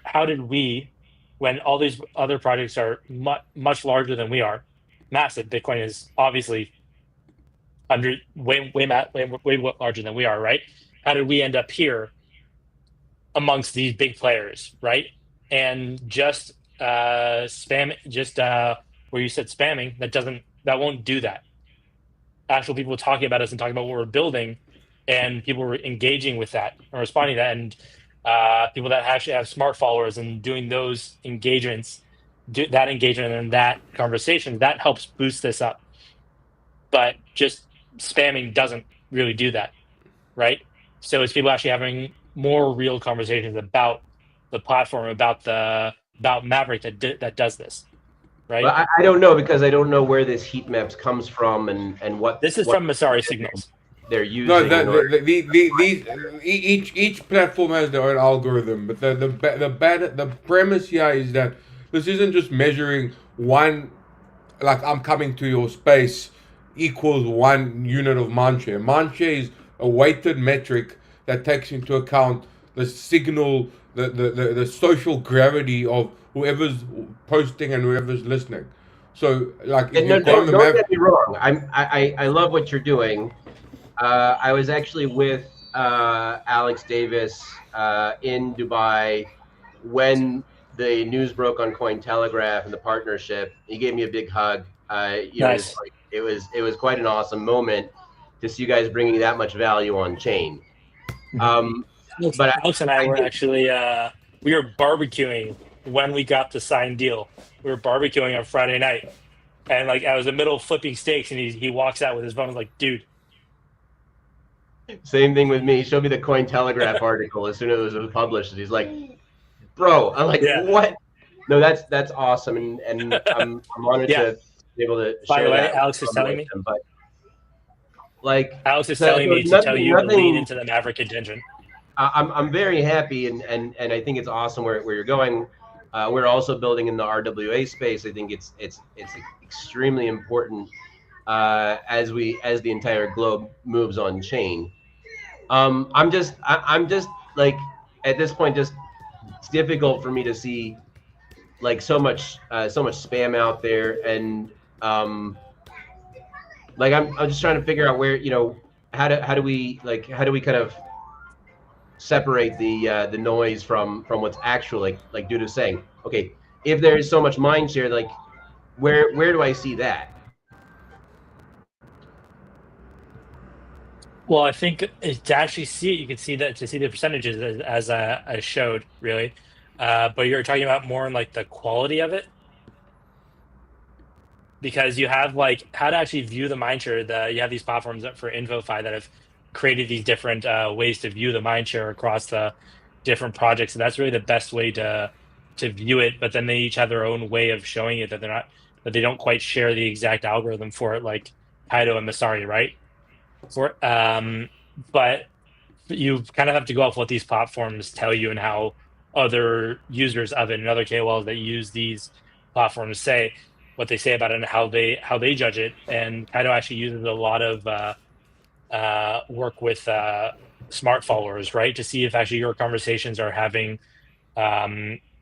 how did we, when all these other projects are much larger than we are, massive. Bitcoin is obviously way larger than we are, right? How did we end up here amongst these big players, right? And just spam, where you said spamming, that won't do that. Actual people talking about us and talking about what we're building, and people were engaging with that and responding to that, and people that actually have smart followers and doing those engagements, that engagement and that conversation, that helps boost this up. But just spamming doesn't really do that, right? So it's people actually having more real conversations about the platform, about Mavryk that does this, right? Well, I don't know, because I don't know where this heat maps comes from and what. This is from Masari signals. They're using. No, each platform has their own algorithm, but the premise here is that this isn't just measuring one, like I'm coming to your space equals 1 unit of mindshare. Mindshare is a weighted metric that takes into account the signal the social gravity of whoever's posting and whoever's listening. So like if And no, you've got on the don't map, get me wrong. I love what you're doing. I was actually with Alex Davis in Dubai when the news broke on Cointelegraph and the partnership. He gave me a big hug. Nice. It was quite an awesome moment to see you guys bringing that much value on chain. But Alex and I were think, actually we were barbecuing when we got the signed deal. We were barbecuing on Friday night, and like I was in the middle of flipping steaks, and he walks out with his phone. I was like, dude. same thing with me. He showed me the Cointelegraph article as soon as it was published, and he's like, "Bro," I'm like, Yeah. "What?" No, that's awesome, and I'm honored Yeah. to be able to By share the way, that. Alex is telling me. But like, Alex is so telling me to tell you to nothing- lean into the Mavryk contingent. I'm very happy, and I think it's awesome where you're going. We're also building in the RWA space. I think it's extremely important as the entire globe moves on chain. I'm just like at this point, just it's difficult for me to see like so much spam out there, and like I'm just trying to figure out where how do we kind of separate the noise from what's actually like dude is saying. Okay, if there is so much mind share, like where do I see that? Well, I think to actually see it, you can see that to see the percentages as I showed really, but you're talking about more in like the quality of it, because you have like how to actually view the mindshare. You have these platforms for InfoFi that have created these different ways to view the mindshare across the different projects, and that's really the best way to view it. But then they each have their own way of showing it that they don't quite share the exact algorithm for it, like Kaito and Masari, right? But you kind of have to go off what these platforms tell you and how other users of it and other KOLs that use these platforms say what they say about it and how they judge it. And Kaito actually uses a lot of work with smart followers, right, to see if actually your conversations are having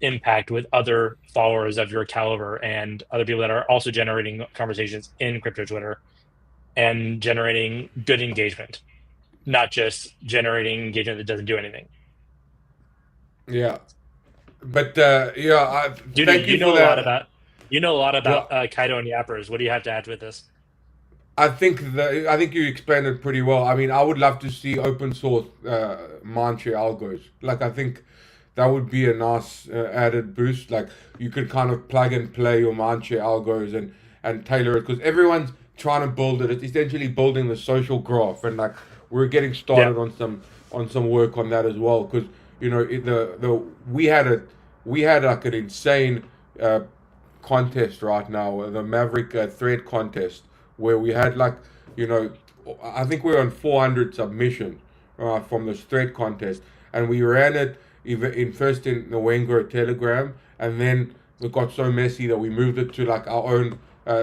impact with other followers of your caliber and other people that are also generating conversations in crypto Twitter and generating good engagement, not just generating engagement that doesn't do anything. yeah. But yeah, Dude, thank you know for a that. lot about Kaito and Yappers. What do you have to add with this? I think you explained it pretty well. I mean, I would love to see open source mindshare algos. Like, I think that would be a nice added boost. Like, you could kind of plug and play your mindshare algos and tailor it, because everyone's trying to build it. It's essentially building the social graph, and like we're getting started on some work on that as well. Because we had like an insane contest right now, the Mavryk thread contest, where we had like I think we're on 400 submissions from this thread contest, and we ran it first in the Wengo Telegram, and then it got so messy that we moved it to like our own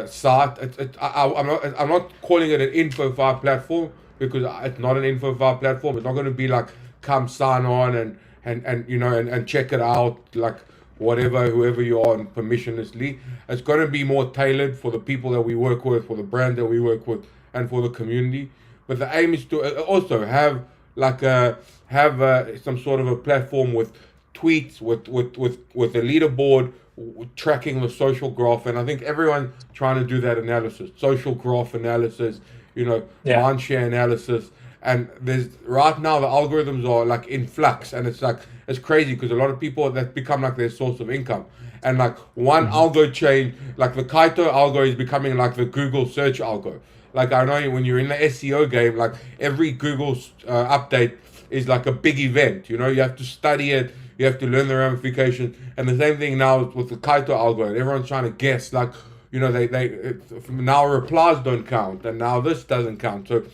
site. I'm not calling it an InfoFi platform, because it's not an InfoFi platform. It's not going to be like come sign on and check it out, like whoever you are, and permissionlessly. It's going to be more tailored for the people that we work with, for the brand that we work with, and for the community. But the aim is to also have like some sort of a platform with tweets, with a leaderboard, tracking the social graph. And I think everyone's trying to do that analysis, social graph analysis, mindshare analysis. And there's right now the algorithms are like in flux, and it's crazy, because a lot of people, that become like their source of income. And like one algo change, like the Kaito algo is becoming like the Google search algo. Like, I know when you're in the SEO game, like every Google update is like a big event. You have to study it, you have to learn the ramifications. And the same thing now with the Kaito algo. Everyone's trying to guess, like, they now replies don't count, and now this doesn't count. So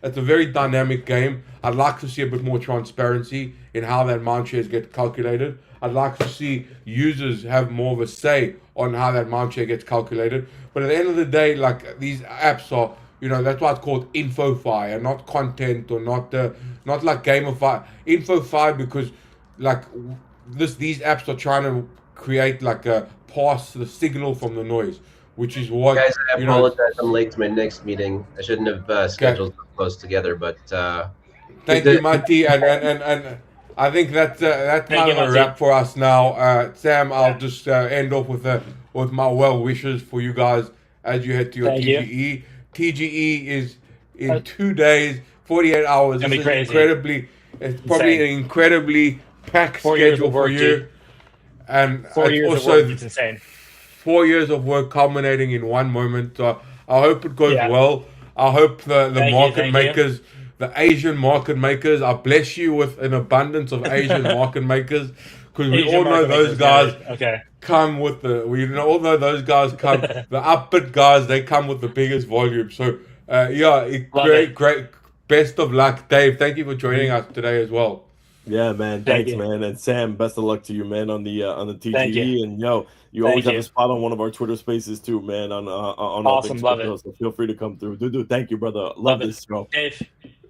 it's a very dynamic game. I'd like to see a bit more transparency in how that mindshares get calculated. I'd like to see users have more of a say on how that mindshare gets calculated. But at the end of the day, like, these apps are, that's why it's called InfoFi, and not content, or not like gamify. InfoFi, because like these apps are trying to create like a pass the signal from the noise, which is what Guys, I you know. apologize. I'm late to my next meeting. I shouldn't have scheduled so close together, but Thank you, Mati, and I think that's Thank kind you, of a Mati. wrap for us now. Sam, I'll just end off with my well wishes for you guys as you head to your Thank you. TGE. TGE is in 2 days, 48 hours. Gonna This be is crazy. it's probably Insane. an incredibly packed 4 years schedule of for work, you, dude. and 4 it's years of also work. It's insane. 4 years of work culminating in one moment. So I hope it goes Yeah. well. I hope the Thank you, market thank you. makers, the Asian market makers, I bless you with an abundance of Asian market makers, because we Asian all know market those makers, guys got it. Okay. come with all know those guys come, the upbit guys, they come with the biggest volume. So Love great. Best of luck, Dave. Thank you for joining us today as well. Yeah, man. Thank Thanks, you. man. And Sam, best of luck to you, man, on the TGE. Thank you. And you Thank always have you. a spot on one of our Twitter spaces too, man. On all Awesome, things love crypto. it. So feel free to come through. Dude, thank you, brother. Love Love it. this show. Dave,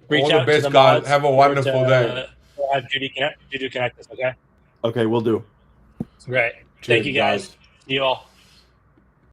reach All the out to best, the guys. mods Have a or wonderful to, day. have Judy connect us, okay? Okay, we'll do. Great. Cheers, Thank you, guys. guys. See you all.